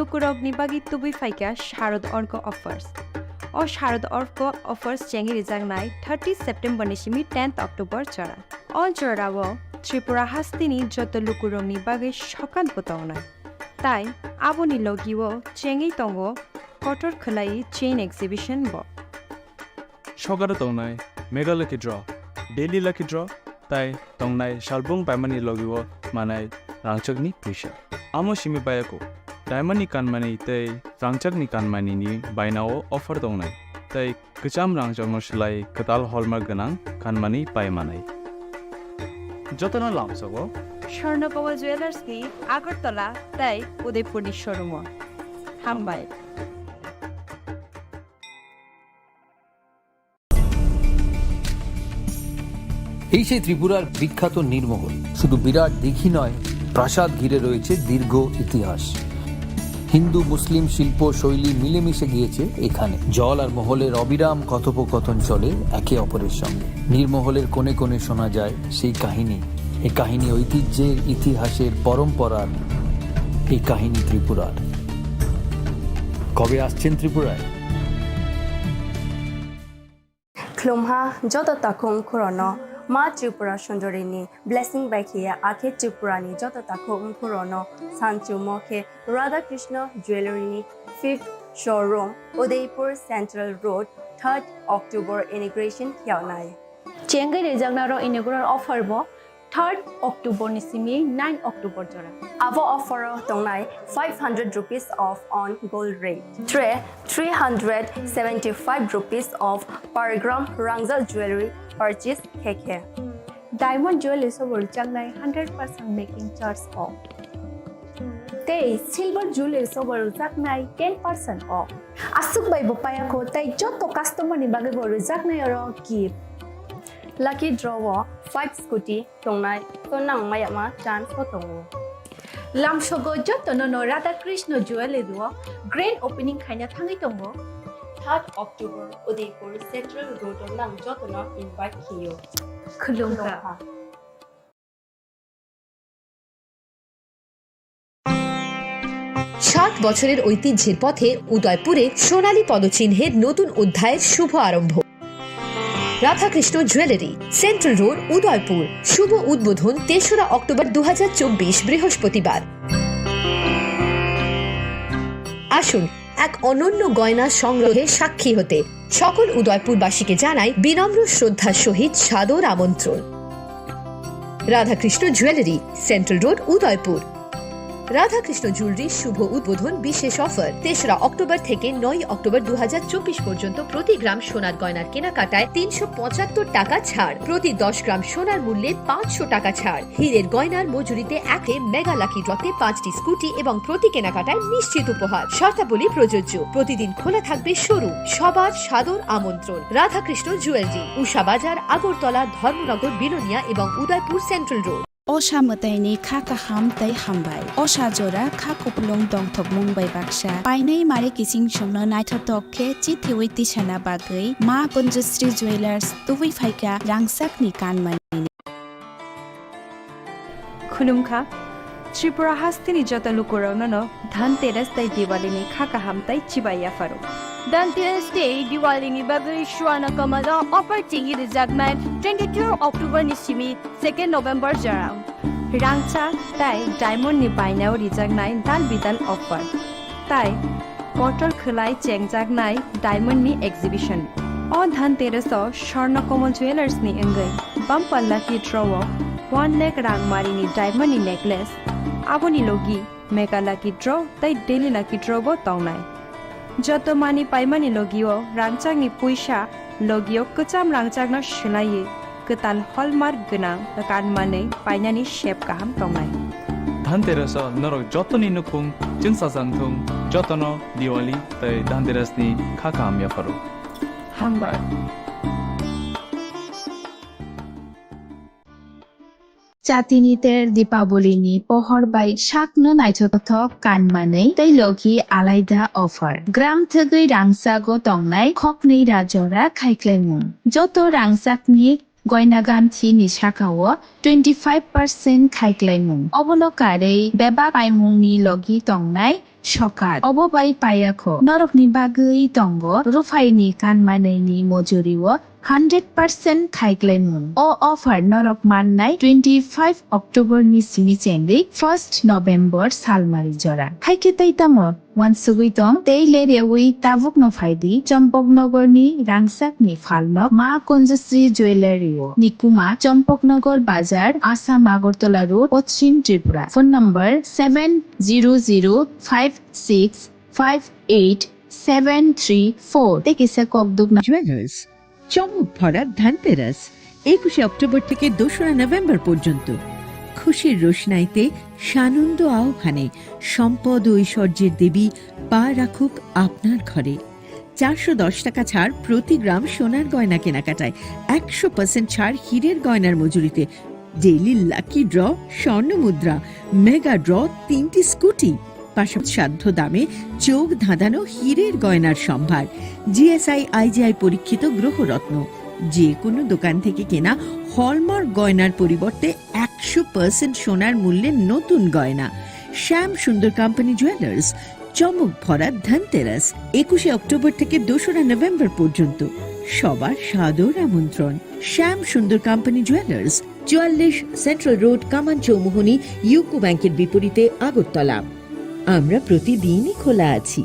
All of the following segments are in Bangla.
lukurok ni bagi tubi faika sharod orko offers. O sharod orko offers chengi rijang nai 30 September ni simi 10th October chara. All chorawo Tripura hastini joto lukurok ni bagi shokan potong nai. Tai aboni logiwo chengi tongo kotor khulai chain exhibition bo. Shogara tongnai mega lucky draw daily lucky draw tai tongnai shalbung paimani logiwo manai rangchakni puisha amo simi bayako diamond ni kanmani tai rangchakni kanmani ni bainao offer tongnai tai kacham rangchakno silai katal hallmark ganang kanmani paimanai jotona lamsago Sharnapawa Jewellers ni Agartala tai Udaipur ni showroom Hambai এই সেই ত্রিপুরার বিখ্যাত নীরমহল শুধু বিরাট দিঘি নয় প্রাসাদ ঘিরে রয়েছে দীর্ঘ ইতিহাস হিন্দু মুসলিম শিল্প শৈলী মিলেমিশে গিয়েছে এখানে জল আর মহলের অবিরাম কথোপকথন চলে একে অপরের সঙ্গে নীরমহলের কোণে কোণে শোনা যায় সেই কাহিনী এই কাহিনী ঐতিহ্যের ইতিহাসের পরম্পরার এই কাহিনী ত্রিপুরার কবে আসছেন ত্রিপুরায় Klumha joto takung kurono ma Tripura Sundarini blessing by here ake Tripurani joto takung kurono Sanchu Moke Radha Krishna Jewellery 5th showroom Udaipur Central Road 3rd October inauguration kyaunai Chengai rejagnaro inaugural offer bo 3rd October ni simi 9 October jora. Avo offer tongnai 500 rupees off on gold rate. 375 rupees off per gram Rangzal jewelry purchase keke. Diamond jewelry sobor jangnai 100% making charge off. Tei silver jewelry sobor jangnai 10% off. Asuk bai bopaya ko tai joto customer ni bage bor jangnai aro gift. Lucky draw 5 scooty tongnai tonang mayama chance ko tongo. Lamshogo joto no Radha Krishna jewelry duo grand opening khaina thangai tongo. 3rd October Udaipur Central Road nang joto no invite kiyo. Khulungka. 60 বছরের ঐতিহ্যের পথে উদয়পুরে সোনালী পদচিহ্নের নতুন অধ্যায়ের শুভ আরম্ভ Radhakrishna jewellery central road Udaipur শুভ উদ্বোধন 3রা অক্টোবর 2024 বৃহস্পতিবার আসুন এক অনন্য গয়না সংগ্রহের সাক্ষী হতে সকল উদয়পুরবাসীকে জানাই বিনম্র শ্রদ্ধার সহিত সাদর আমন্ত্রণ Radhakrishna jewellery central road Udaipur Radhakrishna জুয়েলারির শুভ উদ্বোধন বিশেষ অফার 3রা অক্টোবর থেকে 9 অক্টোবর 2024 পর্যন্ত প্রতি গ্রাম সোনার গয়নার কেনাকাটায় 375 টাকা ছাড় প্রতি 10 গ্রাম সোনার মূল্যে 500 টাকা ছাড় হীরের গয়নার মজুরিতে একে মেগা লাকি ড্রতে 5টি স্কুটি এবং প্রতি কেনাকাটায় নিশ্চিত উপহার শর্তাবলী প্রযোজ্য প্রতিদিন খোলা থাকবে শোরুম সবার সাদর আমন্ত্রণ রাধাকৃষ্ণ জুয়েলারি উষা বাজার আগরতলা ধর্মনগর বিলোনিয়া এবং Udaipur central road Osha mataini kha kaham tai hambai Osha jora kha kuplong dongthok mungbai baksa painai mare kising chungna naithotok khe chithiwi tisana bagai ma Panjasri Jewellers tuwi phaika rangsak ni kanmani Khulumkha Tripura hastini jota lukurok no Dhanteras tai Diwali ni kha kaham tai chibaya faro Dhanteras Day Diwali ni bagai shuana kamada offer tingi rejagnai 22 October ni simi 2nd November jara Rangcha tai diamond ni bainao rijagnai dal bidan offer tai kotor khulai chengjagnai diamond ni exhibition o Dhanteras o Sharnakomo Jewellers ni engai bumper lucky draw 1 lakh rangmari ni diamond ni necklace aboni logi mega lucky draw tai daily lucky draw bo tongnai joto mani paimani logio rangchangni puisa logio kacham rangchagna shilai ketal hallmark gnang kanmani painani shape kaham tongnai Dhanteras norok jotoni nukung jinsasangthung jotono Diwali tai Dhanteras ni khakam ya faro Hambai Chatiniter Dipabulini pohor bai shakno naithothok kanmanei tai logi alaida offer gram thegui rangsago tongnai khoknei rajora khaiklaimun joto rangsakni goinaganthi ni sakao 25% khaiklaimun obolokare beba paimungni logi tongnai Sokat obobai payakho norokni bagui tongo rufaini kanmaneni mojuriwo 100% khaiklaimun o offer norok mannai 25 October ni sini chengri 1st November salmari jora haike taitamo wansugui tong teilere wi tabuk no faidi champoknagar ni rangsak ni falno ma konjasri jewellery o nikuma champoknagar bazar Assam Agartala road Pachim Tripura phone number 7006568734 tekisa kokdugna jewellers চমক ভরা ধানতেরাস 21শে অক্টোবর থেকে 2রা নভেম্বর পর্যন্ত খুশির রোশনাইতে সানন্দ আহ্বানে সম্পদ ও ঐশ্বর্যের দেবী পা রাখুক আপনার ঘরে 410 টাকা ছাড় প্রতি গ্রাম সোনার গয়না কেনাকাটায় 100% ছাড় হীরের গয়নার মজুরিতে ডেইলি লাকি ড্র স্বর্ণ মুদ্রা মেগা ড্র 3টি স্কুটি পাশাপাশি সাধ্য দামে চোখ ধাঁধানো হীরের গয়নার সম্ভার জিএসআই আইজিআই পরীক্ষিত গ্রহরত্ন যে কোনো দোকান থেকে কেনা হলমার্ক গয়নার পরিবর্তে 100% সোনার মূল্যে নতুন গয়না শ্যাম সুন্দর কোম্পানি জুয়েলার্স চমক ভরা ধনতেরাস 21শে অক্টোবর থেকে 2রা নভেম্বর পর্যন্ত সবার সাদর আমন্ত্রণ শ্যাম সুন্দর কোম্পানি জুয়েলার্স 44 সেন্ট্রাল রোড কামান চৌমুহনী ইউকো ব্যাংকের বিপরীতে আগরতলা আমরা প্রতিদিনই খোলা আছি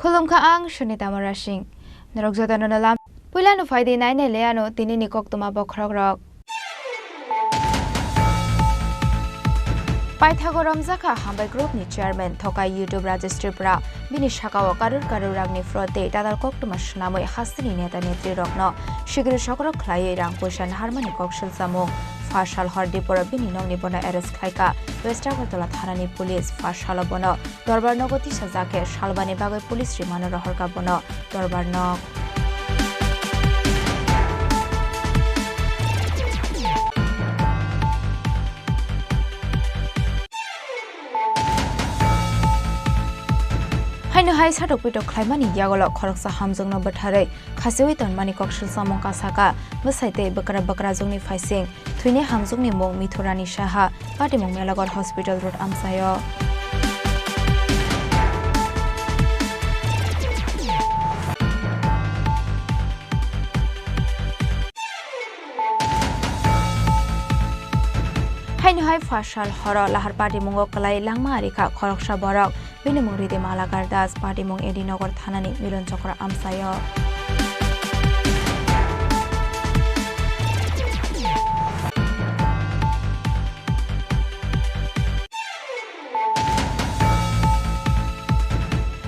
Khulumkha ang Shunita Marashing. Narokjota no nalam. Pulano faidi nai ne leano tini nikok tuma bokhrogrok. Paithagoram Zaka Hambai Group ni Chairman Thokai YouTube Rajesh Tripura Bini Shakawa Karur Ragni Frote Tadal Koktuma Shnamoi Hastini Neta Netri Rokno Shigri Shokro Klai Rang Pushan Harmony Kokshil Samo Fashal Hardi Pora Bini Nongni Bona Eres Klaika West Agartala Thanani Police Fashal Bono Dorbar Nogoti Sazake Shalbani Bagoi Police Rimano Rohorka Bono Dorbar Nog Haino hai satok pito khlaimani yagolo khoroksa hamjongno bathare khasiwi tonmani kokshil samong kasaka basaite bakra jongni faising thuine hamjongni mong mithorani saha patimong melagor hospital road amsayo Haino hai fashal horo lahar patimong kalai langma arika khoroksa borok Binimung Ride Malagardas Patimong Edinogor Thanani Milon Chokra Amsayo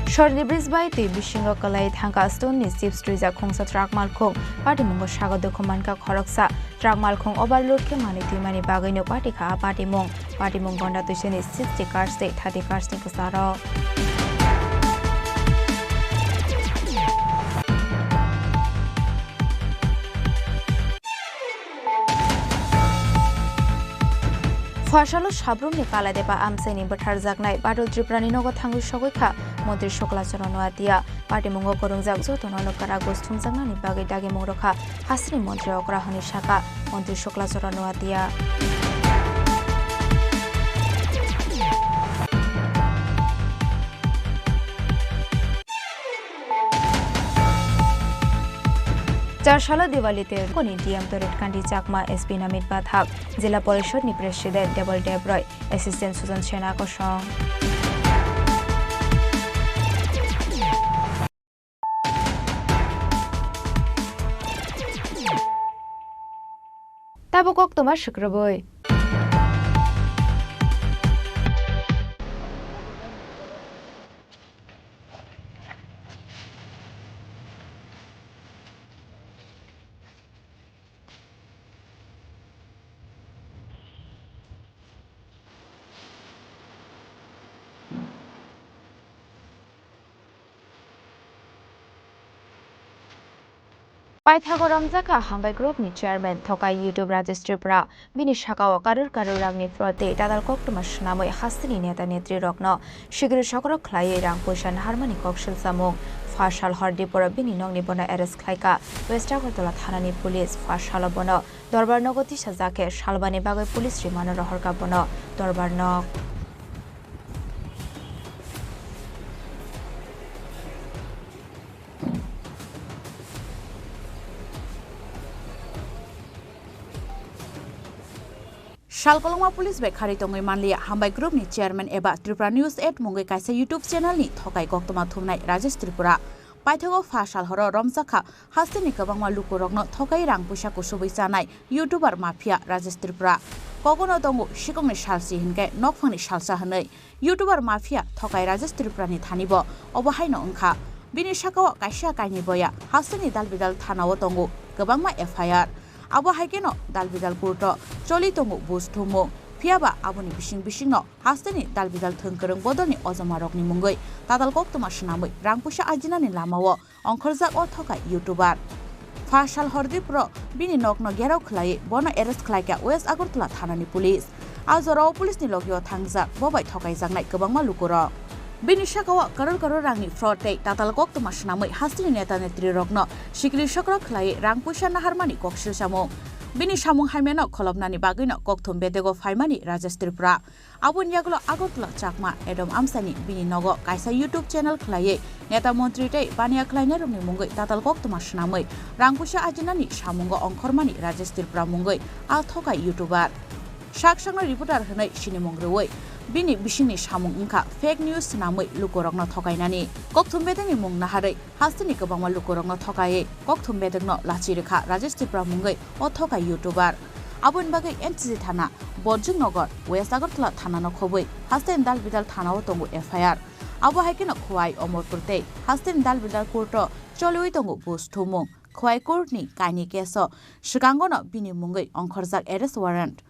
Shortly Bridge by the Bishingo Kalai Thanka Stone ni Chief Street Khongsa Truck Malkhong Patimong Shagado Komanka Khoroksa Truck Malkhong Overload ke mani Bagaino Patika Patimong Gonda Tusheni 60 cars 30 cars ni Kasaro Fashalo Shabrum ni Kala Deba Amseni Bathar Zagnai Badol Triprani Nogo Thangu Shogoikha Montri Shokla Chorono Atia Patimongo Korungjak Jotono Lokara Gosthum Jangnani Bagai Dagi Mongrokha Hasri Montri Okrahani Shaka Montri Shokla Chorono Atia Charshalo Diwalite Koni DM Toret Kandi Chakma SP Namit Bathak Jila Porishod ni President Debol Debroy Assistant Susan Shena Koshong Tabukok Toma Shukraboi Paithago Ramjaka Hambai Group ni Chairman Thokai YouTube Rajesh Tripura Bini Shakao Karur Rangni Frote Tadal Koktuma Shnamoi Hastini Neta Netri Rokno Shigru Shokoro Klai Rang Pushan Harmony Kokshil Samung Fashal Hardipura Bini Nongni Bona Eres Klaika West Agartala Thanani Police Fashal Bono Dorbar Nogoti Shazake Shalbani Bagai Police Rimano Rohorka Bono Dorbar Nog Shalkolongma Police bai khari tongai manlia Hambai Group ni Chairman eba Tripura News 8 mungai kaisa YouTube channel ni thokai koktoma thumnai Rajesh Tripura Paithago Fashal horo Romjaka hasteni kabangma lukorokno thokai rang puisa ko subui chanai YouTuber mafia Rajesh Tripura kogono tongo sikongni salsi hinkai nokphangni salsa hanai YouTuber mafia thokai Rajesh Tripura ni thanibo obahaino ongkha bini sakao kaisa kaini boya hasteni dalbidal thanao tongo kabangma FIR abo haikeno dalbidal kurto choli tongo busthumo phiaba aboni bising no hasteni dalbidal thongkorong bodoni ojomarokni mungoi tadal koktoma shnamoi rangpusa ajinani lamao ongkhorjak o thokai YouTuber Fashal Hordipro bini nokno gerau khlai bono arrest khlaika West Agartala thanani police ajorao police ni logio thangja bobai thokai jangnai kabangma lukoro bini sakao karor rangni frote tatal koktoma shnamoi hastini neta netri rokno sikri sokro khlai rangpusa naharmani koksil samung bini samung haimeno kholopnani bagino kokthum bedego faimani Rajesh Tripura abun yagulo Agartala chakma Edom Amsani bini nogo kaisa YouTube channel khlai neta mantri tei bania khlaina rungni mungoi tatal koktoma shnamoi rangpusa ajinani samungo ongkhormani Rajesh Tripura mungoi al thokai YouTuber saksangno reporter hanai Chini Khorang bini bisingni samung ongkha fake news namoi lukorokno thokainani kokthum mung naharai hasteni kabangma lukorokno thokai kokthum bedegno lachirikha Rajesh Tripura mungoi o thokai YouTuber abon bagai NCC thana Borjung Nagar West Agartala thana no khoboi hasten dalbidal thanao tongo FIR abo haikeno khwai Omorpurte hasten dalbidal courto choloi tongo busthumo khwai court ni kaini keso shikangono bini mungoi ongkhorjak arrest warrant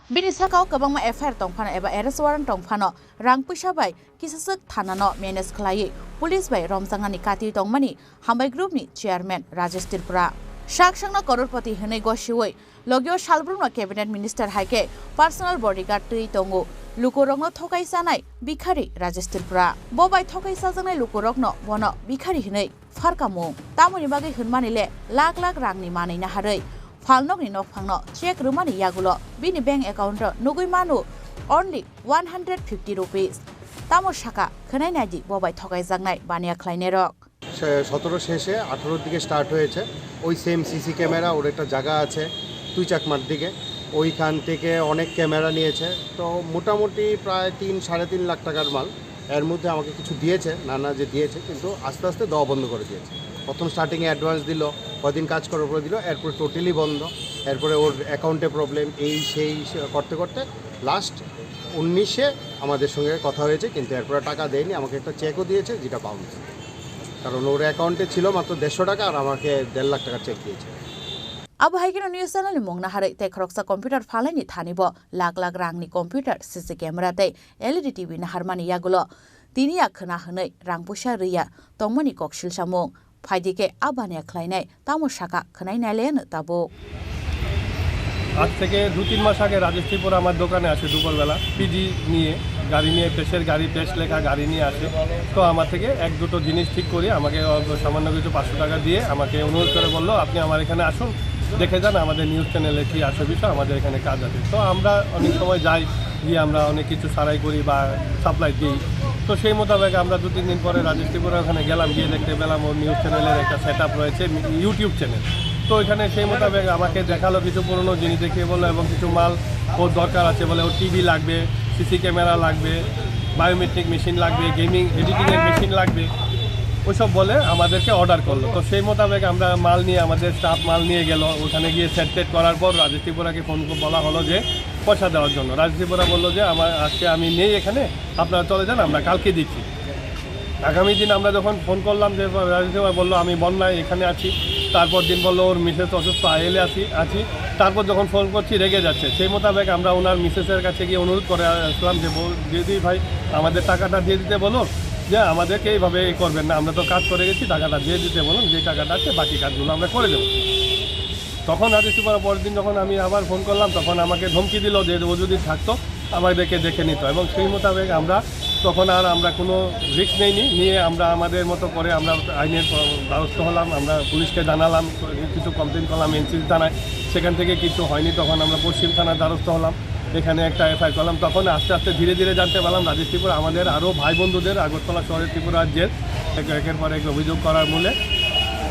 bini sakao kabangma FIR tongphano eba arrest warrant tongphano rang puisa bai kisasuk thanano manage khlai police bai romjangani kati tongmani hambai group ni chairman Rajesh Tripura Shakshangna Kororpati Hene Goshiway, Logio Shalbrumna Cabinet Minister Haike, Personal Bodyguard Tui Tongo, Lukorogno Tokai Sanai, Bikari, Rajesh Tripura, Bobai Tokai Sazana Lukorogno, Bono, Bikari Hene, Farkamo, Tamuni Bagi Hunmanile, Lag Rangni Mani Nahare, Falnogni no Pangno, Check Rumani Yagulo, Bini Bank account, Nugui Manu, only 150 rupees. Tamo Shaka, Kananaji, Bobai Tokai Zangai, Bania Kleinerok. 17 শেষে 18 দিকে স্টার্ট হয়েছে ওই সেম সিসি ক্যামেরা ওর একটা জায়গা আছে তুই চাকমার দিকে ওইখান থেকে অনেক ক্যামেরা নিয়েছে তো মোটামুটি প্রায় 3-3.5 লাখ টাকার মাল এর মধ্যে আমাকে কিছু দিয়েছে না যে দিয়েছে কিন্তু আস্তে আস্তে দেওয়া বন্ধ করে দিয়েছে প্রথম স্টার্টিংয়ে অ্যাডভান্স দিল কদিন কাজ করার পরে দিল এরপর টোটালি বন্ধ এরপরে ওর অ্যাকাউন্টে প্রবলেম এই সেই করতে করতে লাস্ট 19-এ আমাদের সঙ্গে কথা হয়েছে কিন্তু এরপরে টাকা দেয়নি আমাকে একটা চেকও দিয়েছে যেটা বাউন্স কারণ ওর অ্যাকাউন্টে ছিল মাত্র 150 টাকা আর আমাকে 1.5 লাখ টাকা চেক দিয়েছে Abu Haikino News Channel Mongna Hare te Kroksa computer falani thanibo lag rangni computer CC camera te LED TV na harmani yagulo tinia khna hnei rangpusha riya tongmani kokshil samung phaidike abane khlainai tamo shaka khnai nailen tabo আজ থেকে 2-3 মাস আগে রাজেশ ত্রিপুরা আমার দোকানে আসে দুপুরবেলা পিজি নিয়ে গাড়ি নিয়ে পেশের গাড়ি পেশ লেখা গাড়ি নিয়ে আসে তো আমার থেকে এক দুটো জিনিস ঠিক করে আমাকে সামান্য কিছু 500 টাকা দিয়ে আমাকে অনুরোধ করে বলল আপনি আমার এখানে আসুন দেখে যান আমাদের নিউজ চ্যানেলে কি আসে বিষয় আমাদের এখানে কাজ আছে তো আমরা অনেক সময় যাই গিয়ে আমরা অনেক কিছু সারাই করি বা সাপ্লাই দিই তো সেই মোতাবেক আমরা 2-3 দিন পরে রাজেশ ত্রিপুরা ওখানে গেলাম গিয়ে দেখতে পেলাম ওর নিউজ চ্যানেলের একটা সেট আপ রয়েছে ইউটিউব চ্যানেল তো এখানে সেই মোতাবেক আমাকে দেখালো কিছু পুরনো জিনিস দেখিয়ে বললো এবং কিছু মাল ওর দরকার আছে বলে ওর টিভি লাগবে সিসি ক্যামেরা লাগবে বায়োমেট্রিক মেশিন লাগবে গেমিং এডিটিংয়ের মেশিন লাগবে ওইসব বলে আমাদেরকে অর্ডার করলো তো সেই মোতাবেক আমরা মাল নিয়ে আমাদের স্টাফ মাল নিয়ে গেল ওখানে গিয়ে সেট করার পর রাজেশ ত্রিপুরাকে ফোন বলা হলো যে পয়সা দেওয়ার জন্য রাজেশ ত্রিপুরা বললো যে আজকে আমি নেই এখানে আপনারা চলে যান আমরা কালকে দিচ্ছি আগামী দিন আমরা যখন ফোন করলাম যে রাজেশ ত্রিপুরা বললো আমি বন্যায় এখানে আছি তারপর দিন বললো ওর মিসেস অসুস্থ আইএলএ আছি তারপর যখন ফোন করছি রেগে যাচ্ছে সেই মোতাবেক আমরা ওনার মিসেসের কাছে গিয়ে অনুরোধ করে আসলাম যে দিদি ভাই আমাদের টাকাটা দিয়ে দিতে বলো যে আমাদেরকে এইভাবে করবেন না আমরা তো কাজ করে গেছি টাকাটা দিয়ে দিতে বলুন যে টাকাটা আছে বাকি কাজগুলো আমরা করে দেবো তখন রাজেশ ত্রিপুরা পরের দিন যখন আমি আবার ফোন করলাম তখন আমাকে ধমকি দিল যে ও যদি থাকতো আমাদেরকে দেখে নিত এবং সেই মোতাবেক আমরা তখন আর আমরা কোনো রিস্ক নিয়ে আমরা আমাদের মতো করে আমরা আইনের দ্বারস্থ হলাম আমরা পুলিশকে জানালাম কিছু কমপ্লেন করলাম এনসিসি থানায় সেখান থেকে কিছু হয়নি তখন আমরা পশ্চিম থানার দ্বারস্থ হলাম এখানে একটা এফআইআর করলাম তখন আস্তে আস্তে ধীরে ধীরে জানতে পারলাম রাজেশ ত্রিপুরা আমাদের আরও ভাই বন্ধুদের আগরতলা শহরের ত্রিপুরা রাজ্যের একের পর এক অভিযোগ করার মূলে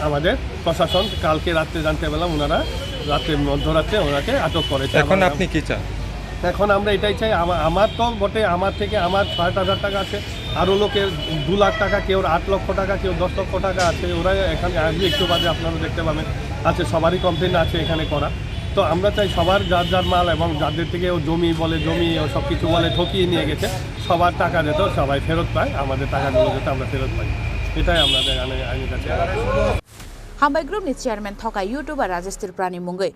আমাদের প্রশাসন কালকে রাত্রে জানতে পেলাম ওনারা মধ্যরাত্রে ওনাকে আটক করেছে এখন আপনি কি চান এখন আমরা এটাই চাই আমার তো বটে আমার থেকে আমার 60,000 টাকা আছে আরও লোকের 2 লাখ টাকা কেউ 8 লক্ষ টাকা কেউ 10 লক্ষ টাকা আছে ওরা এখানে আসবে একটু বাদে আপনারা দেখতে পাবেন আছে সবারই কমপ্লেন আছে এখানে করা তো আমরা চাই সবার যার মাল এবং যাদের থেকে ও জমি ও সব কিছু বলে ঠকিয়ে নিয়ে গেছে সবার টাকা যেত সবাই ফেরত পায় আমাদের টাকাগুলো যেতে আমরা ফেরত পাই এটাই আমাদের আইনের কাছে Hambai Group ni chairman thoka YouTuber Rajesh Tripurani mungai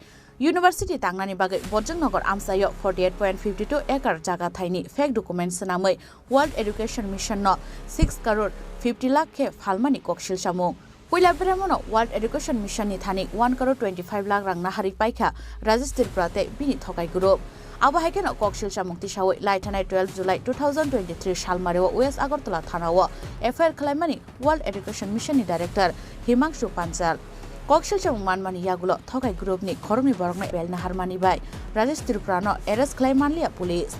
University tangnani bagai Bojangnagar Amsayo 48.52 acre jaga thaini fake documents namai World Education Mission no 6 crore 50 lakh ke phalmani kokshil samung Puila Brahmano World Education Mission ni thani 1 crore 25 lakh rang nahari paikha Rajesh Tripurate bini thokai group Abu Haikino kokshil samung tisawai laitanai 12 July 2023 salmarewa West Agartala thanawa FIR Klaimani World Education Mission ni director Himangshu Pansal kokshil samung manmani yagulo thokai group ni khorongni borokna belna harmani bai Rajesh Tripurano arrest klaimanlia police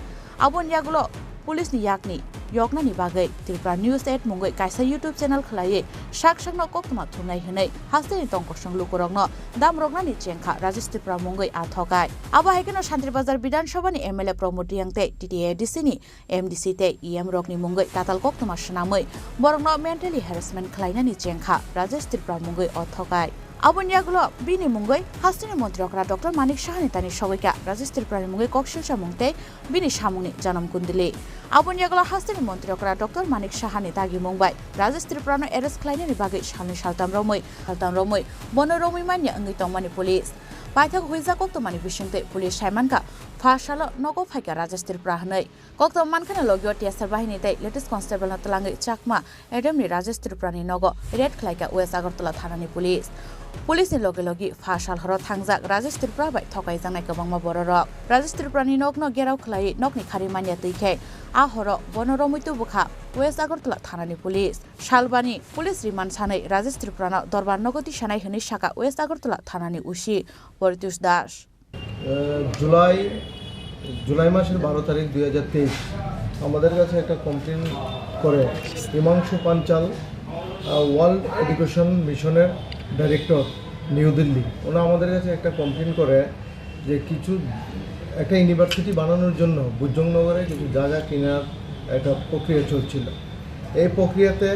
abon yagulo police ni yakni yokna ni bagai Tripura News 8 mungai kaisa YouTube channel khlaiye shakshangno koktuma thumnai hinai hasteni tongkorsang lukorogno damrogna ni chengkha Rajesh Tripura mungai athokai aba haikeno Shantri Bazar Bidan Sabha ni MLA Pramod Yangte TTADC ni MDC te EM rokni mungai tatal koktuma shnamai borogno mentally harassment khlaina ni chengkha Rajesh Tripura mungai athokai Abon yagulo bini mungai hastini mantri okra Dr. Manik Shahani tani shogoika Rajesh Tripurani mungai kokshil samungte bini samungni janam kundili Abon yagulo hastini mantri okra Dr. Manik Shahani tagi mungbai Rajesh Tripurano arrest khlaini ni bagai shalni saltam romoi bono romoi manya angai tongmani police Paithak huija koktomani bisingte pulis saimanka phasalo nogo phaika Rajesh Tripura hanai koktoman khana logyo tiasar bahini tai latest constable na talangai chakma adamni Rajesh Tripura ni nogo red khlaika West Agartala thanani pulis ni loge logi phasal horo thangjak Rajesh Tripura bai thokai jangnai kabangma bororok Rajesh Tripura ni nokno gerau khlai nokni khari mania tuikhe a horo bonoromuitu bukha West Agartala thanani pulis Shalbani pulis remand sanai Rajesh Tripura na dorbar nogoti sanai hini shaka West Agartala thanani ushi Boritus Das July মাসের 12 তারিখ 2023 আমাদের কাছে একটা কমপ্লেন করে হিমাংশু পাঞ্চাল ওয়ার্ল্ড এডুকেশন মিশনের ডাইরেক্টর নিউ দিল্লি ওনা আমাদের কাছে একটা কমপ্লেন করে যে কিছু একটা ইউনিভার্সিটি বানানোর জন্য বুজংনগরে কিছু জায়গা কেনার একটা প্রক্রিয়া চলছিল এই প্রক্রিয়াতে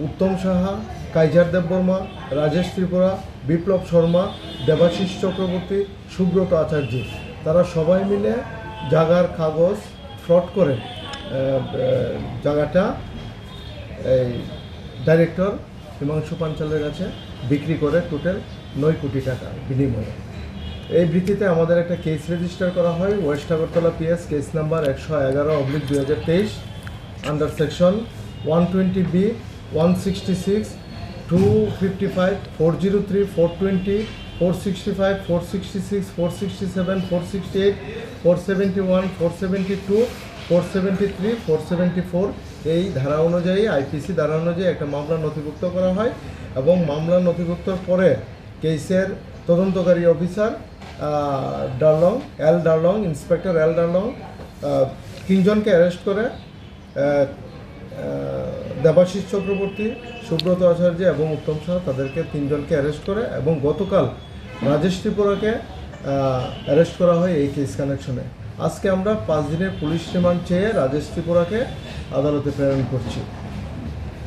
উত্তম সাহা কাইজার দেববর্মা রাজেশ ত্রিপুরা বিপ্লব শর্মা দেবাশিস চক্রবর্তী সুব্রত আচার্য তারা সবাই মিলে জায়গার কাগজ ফ্রড করে জায়গাটা এই ডাইরেক্টর হিমাংশু পাঞ্চালের কাছে বিক্রি করে টোটাল 9 কোটি টাকা বিনিময়ে এই ভিত্তিতে আমাদের একটা কেস রেজিস্টার করা হয় West Agartala PS case number 111/2023 under section 120B 166 255 403 420 465 466 467 468 471 472 473 474 এই ধারা অনুযায়ী আইপিসি ধারা অনুযায়ী একটা মামলা নথিভুক্ত করা হয় এবং মামলা নথিভুক্তর পরে কেসের তদন্তকারী অফিসার ডার্লং ইন্সপেক্টর এল ডার্লং তিনজনকে অ্যারেস্ট করে দেবাশিস চক্রবর্তী সুব্রত আচার্য এবং উত্তম শাহ তাদেরকে তিনজনকে অ্যারেস্ট করে এবং গতকাল রাজেশ ত্রিপুরাকে অ্যারেস্ট করা হয় এই কেস কানেকশনে আজকে আমরা 5 দিনের পুলিশ রিমান্ড চেয়ে রাজেশ ত্রিপুরাকে আদালতে প্রেরণ করছি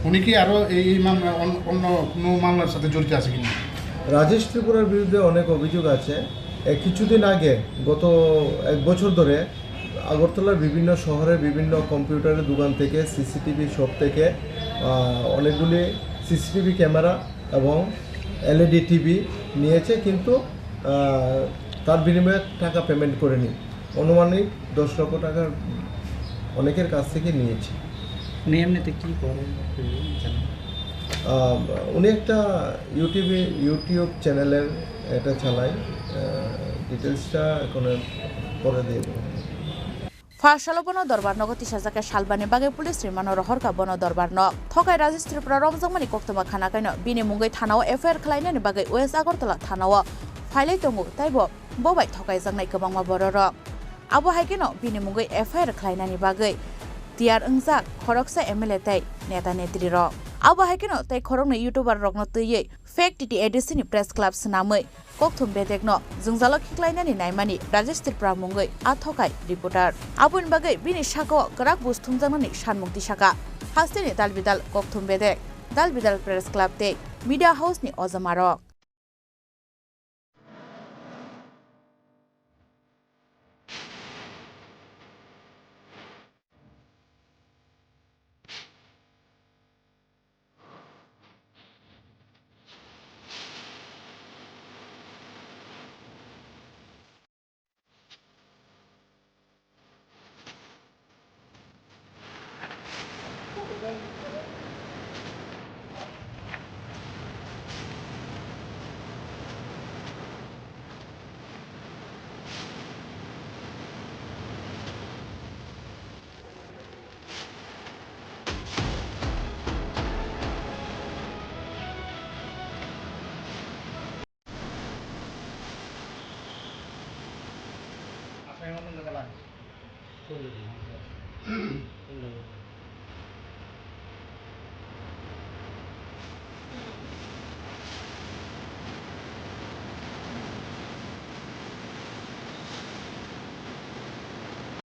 উনি কি আরও এই মামলা অন্য কোনো মামলার সাথে জড়িত আছে কিনা রাজেশ ত্রিপুরার বিরুদ্ধে অনেক অভিযোগ আছে কিছুদিন আগে গত 1 বছর ধরে আগরতলার বিভিন্ন শহরের বিভিন্ন কম্পিউটারের দোকান থেকে সিসিটিভি শপ থেকে অনেকগুলি সিসিটিভি ক্যামেরা এবং এলইডি টিভি নিয়েছে কিন্তু তার বিনিময়ে টাকা পেমেন্ট করেনি অনুমানিক 10 লক্ষ টাকা অনেকের কাছ থেকে নিয়েছে উনি এমনিতে কী করেন উনি একটা ইউটিউব চ্যানেলের এটা চালায় ডিটেলসটা এখন পরে দিয়ে দেবো Fasalo bono dorbar no goti sajake Shalbani bage pulis rimano rohorka bono dorbar no thokai Rajesh Tripura romjangmani koktoma khana kaino bini mungai thanao FIR khlainani bage West Agartala thanao failai tongu taibo bobai thokai jangnai kabangma bororok abo haikeno bini mungai FIR khlainani bage tiar ungjak khoroksa MLA tai neta netri rok abo haikeno tai khorokni YouTuber rokno tuiye fake TT edisini press club snamai kokthum bedekno jungjalo khiklainani naimani Rajesh Tripura mungai athokai reporter abun bagai bini shako karak busthum janani sanmukti shaka hastini dalbidal kokthum bedek dalbidal press club te media house ni ojamarok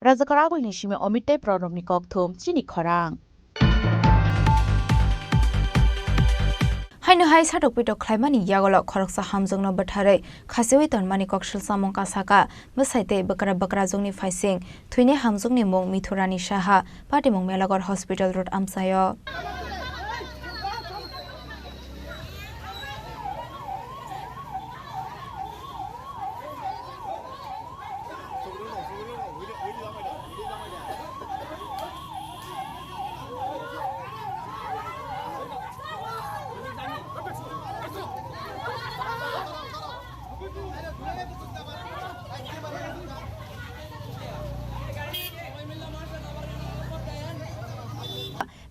Rajakaragul nishime omitte proromni kokthum Chini Khorang Haino hai satok pito khlaimani yagolo khoroksa hamjongno bathare khasewi tonmani kokshil samong kasaka musaite bakra jongni faising thuine hamjongni mong mithurani saha patimong melagor hospital road amsayo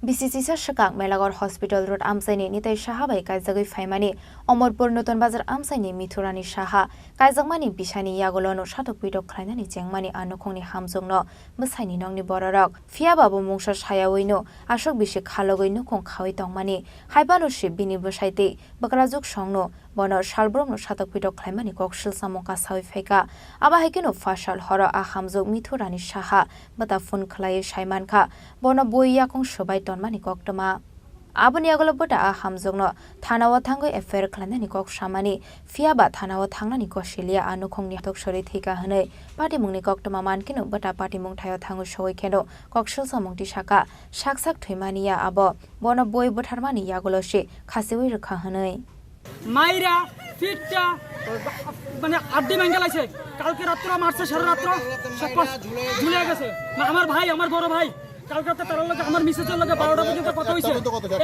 বিসিসি সাকাং মেলাগড় হসপিটাল রোড আমসাইনি নিতাই সাহা বাই কাইজাগৈ ফাইমানি অমরপুর নতুন বাজার আমসাইনি মিথুরানি সাহা কাইজাগমানি বিসানি ইয়াগলনো সাতক পিটক খ্লাইনানি চেংমানি আনখংনি হামজংনো বসাইনি নংনি বড়রক ফিয়াবাবো মুংসা সায়াওইনো আশক বিশে খালগৈনো খং খাওই তংমানি হাইবানো শিব বিনি বসাইতে বকরাজুক সংনো বনর শালব্রমনো সাতক পিটক খ্লাইমানি ককশিল সামংকা সাউই ফাইকা আবা হাইকেনো ফাশাল হর আ হামজক মিথুরানি সাহা বতা ফোন খ্লাইয়ে সাইমানখা বন বইয়াকং সবাই তনমানি কক্তমা আবনি আগলবটা আ হামজংনো থানাও থাঙ্গৈ এফআইআর খালানানি কক সামানি ফিয়াবা থানাও থাंगनानि কশিলিয়া আনুখংনি হতক সরি থিকা হनै পাটিमुंनि কক্তমা मानकिनो बटा पाटिमुं थायो थांगु सगै खेनो कक्सल समंति साका साकसाक थैमानिया आब बन बय बोथारमानि यागलसे खासेवै रखा हनै মাইরা ফিটটা মানে আড্ডি ভেঙে লাইছে কালকে রাত্র মারছে সারা রাত্র সব ঝুলে গেছে আমার ভাই আমার বড় ভাই কালকে রাতে তার লগে আমার মিসেজের লগে 12টা পর্যন্ত কত হইছে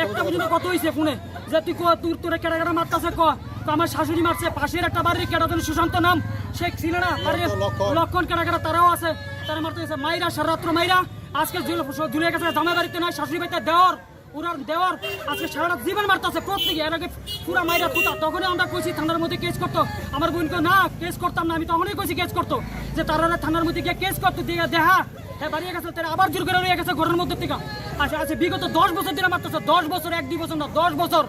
একটা পর্যন্ত কত হইছে ফোনে যে তুই কো তোরে কেডা কেডা মারতাছে ক তো আমার শাশুড়ি মারছে পাশের একটা বাড়ির কেডা জন সুশান্ত নাম শেখ ছিল না বাড়ির লক্ষণ কেডা কেডা তারাও আছে তারা মারতেছে মাইরা সারা রাত্র মাইরা আজকে ঝুলে গেছে জামাই বাড়িতে নয় শাশুড়ি বাড়িতে দেওর পুরার দেওয়ার আজকে সারা জীবন মারতেছে প্রত্যেকে এর আগে পুরা মাইরা তুতা তখনই আমরা কইছি থানার মধ্যে কেস করতো আমার বোনকে না কেস করতাম না আমি তখনই কইছি কেস করতো যে তারা থানার মধ্যে গিয়ে কেস করতো দিয়ে দেখা হ্যাঁ বাড়িয়ে গেছে তারা আবার জোর করে রয়ে গেছে ঘরের মধ্যে থেকে আচ্ছা আচ্ছা বিগত 10 বছর ধরে মারতেছে 10 বছর 1-2 বছর না 10 বছর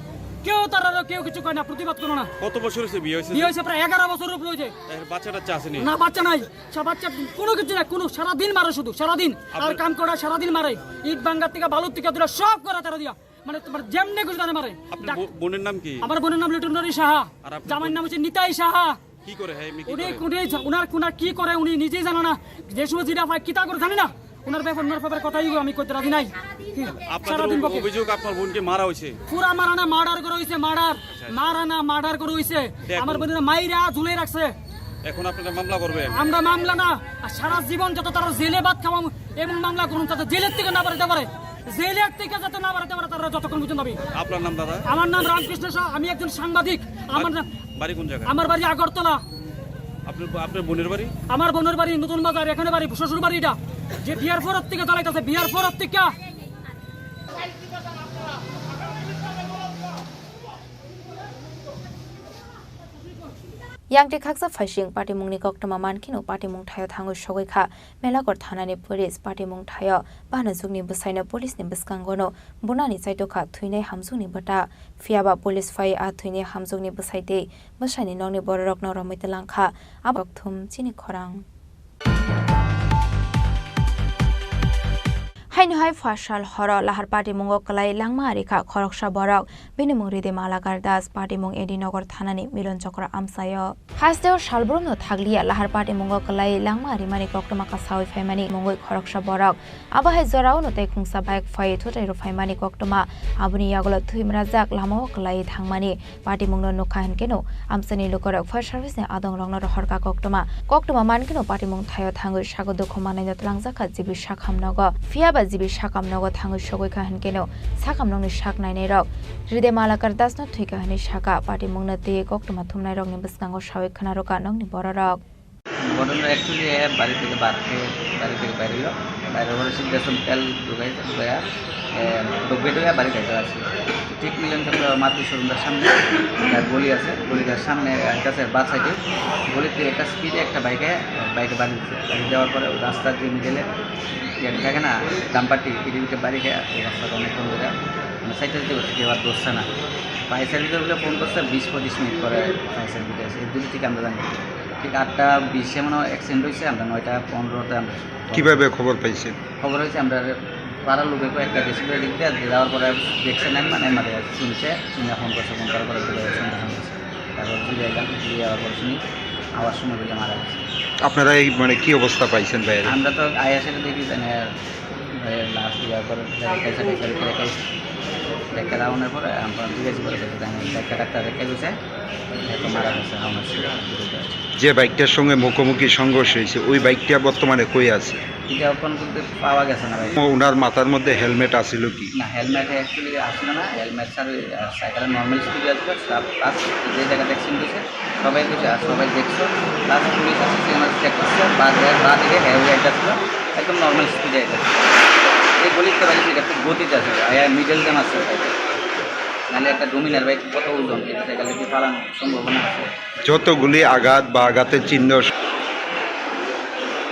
কেউ তারা কেউ কিছু কয় না প্রতিবাদ করো না কত বছর হইছে বিয়ে হইছে প্রায় 11 বছর উপরে হইছে বাচ্চাটা চাসনি না বাচ্চা নাই সব বাচ্চা কোনো কিছু না কোনো সারা দিন মারে শুধু সারা দিন আর কাম করা সারা দিন মারে ইট ভাঙার থেকে বালুর থেকে দূরে সব করে তারা দিয়া মানে তোমার যেমনে কিছু জানে মারে আপনার বোনের নাম কি আমার বোনের নাম লিটনরি সাহা জামাইর নাম হচ্ছে নিতাই সাহা কি করে হ্যাঁ উনি কি করে উনি নিজেই জানো না যে সময় যেটা হয় কিতা করে জানি না উনার ব্যাপারে কথাই আমি কইতে রাজি নাই আপনাদের অভিযোগ আপনার বোনকে মারা হইছে পুরা মারা না মার্ডার করে হইছে মার্ডার করে হইছে আমার বোনের মাইরা ঝুলে রাখছে এখন আপনারা মামলা করবেন আমরা মামলা না সারা জীবন যত তারা জেলে ভাত খাওয়া এমন মামলা করুন যাতে জেলের থেকে না বাড়াতে পারে জেলের থেকে যাতে না বাড়াতে পারে তারা যতক্ষণ পর্যন্ত হবে আপনার নাম দাদা আমার নাম রামকৃষ্ণ শাহ আমি একজন সাংবাদিক আমার বাড়ি কোন জায়গায় আমার বাড়ি আগরতলা আপনার বোনের বাড়ি আমার বোনের বাড়ি নতুন বাজার এখানে বাড়ি শ্বশুর বাড়িটা যে বিয়ার ফোরত থেকে চালাইতেছে বিয়ার ফোরত থেকে Yang Kaksa Fashing Party Mungni Koktama Mankino Party Mung Tayo Tango Shogika Melagor Tanani Police Party Mung Tayo Banazugni Busaina Police ni Buskangono Bunani Saitoka Twine Hamzuni Bata Fiaba Police Fire at Twine Hamzuni Busaide Bushani Noni Borok no Romitelanka Aboktum Chini Khorang Hainu hai fashal horo lahar party mungo kalai langma arika khoroksha borok binimuri de malagar das party mung edinogor thanani milon chokra amsayo hasdeo shalbromno thaglia lahar party mungo kalai langma arimani koktoma ka sawi faimani mungoi khoroksha borok aba hai zorao no te khungsa bike fai thotai ro faimani koktoma abuni yagolo thuimra jak lamo kalai thangmani party mungno nokhan keno amsani lokorok fire service ne adong rongno horka koktoma mankeno party mung thayo thangoi sagodo khomane jatlangjaka jibi shakhamnogo fiaba jibi shakamnogo thangoi sogoi kahan keno sakamnongni shak nainai rok ride malakar dasno thuika hani shaka party mungna te koktoma thumnai rok ni buskango shawai khana roka nongni borarok ঘটনা অ্যাকচুয়ালি বাড়ি থেকে বাইরে হলো বাইরে হলে সিদ্ধাসন তেল ঢুকাইয়া ঢুকে বাড়ি খাইতে আসি ঠিক মিলন চক্র মাতৃ শোরুমটার সামনে গলি আছে গলিটার সামনে কাছে বাস সাইডে গলিতে একটা স্পিডে একটা বাইকে বাড়ি দিচ্ছে বাড়ি যাওয়ার পরে রাস্তার যে মিডেলে থাকে না ডাম্পারটি পিটিপিটে বাড়ি খেয়ে ওই রাস্তাটা অনেকক্ষণ ধরে মানে সাইডে দিতে করছে কেউ আর দোষছে না ফায়ার সার্ভিসে বলে ফোন করছে 20-25 মিনিট পরে ফায়ার সার্ভিসে আসে এই দুটো থেকে আমরা জানি ঠিক 8:20 মনে অ্যাক্সিডেন্ট হয়েছে আমরা 9:15-তে আমরা কীভাবে খবর পাইছেন খবর হয়েছে আমরা পাড়ার লোকে একটা ডিসপ্লে দিক দিয়ে যাওয়ার পরে দেখছে না মানে শুনছে ফোন করছে ফোন করার পরে সন্ধ্যা তারপর ঘুরে এলাম ঘুরে যাওয়ার পর শুনি আওয়ার সময় বলে মারা গেছে আপনারা এই মানে কি অবস্থা পাইছেন বাইরে আমরা তো আয়াসের দেখি লাস্ট দেওয়ার পরে রেখে দেওয়ানোর পরে আমরা জিজ্ঞাসা করে দেখা ডাক্তার রেখে দিয়েছে মারা গেছে আমার যে বাইকটার সঙ্গে মুখোমুখি সংঘর্ষ হয়েছে ওই বাইকটা বর্তমানে কই আছে এটা এখন কিন্তু পাওয়া গেছে না ওনার মাথার মধ্যে হেলমেট আসিল কি না হেলমেট অ্যাকচুয়ালি আসলো না হেলমেট ছাড়া সাইকেলের নর্মাল স্পিডে আসবে প্লাস যে জায়গাতে অ্যাক্সিডেন্ট হয়েছে সবাই কিছু আর সবাই দেখছো প্লাস পুলিশ আসছে চেক করছে বা দিকে হেলমেট একটা ছিল একদম নর্মাল স্পিডে এটা এই বলিতে পারি এটা খুব গতিতে আছে আর মিডল জ্যাম আছে নাহলে একটা ডোমিনার বাইক কত ওজন এটা গেলে কি পালানোর সম্ভাবনা আছে। যতগুলি আঘাত বা আঘাতের চিহ্ন,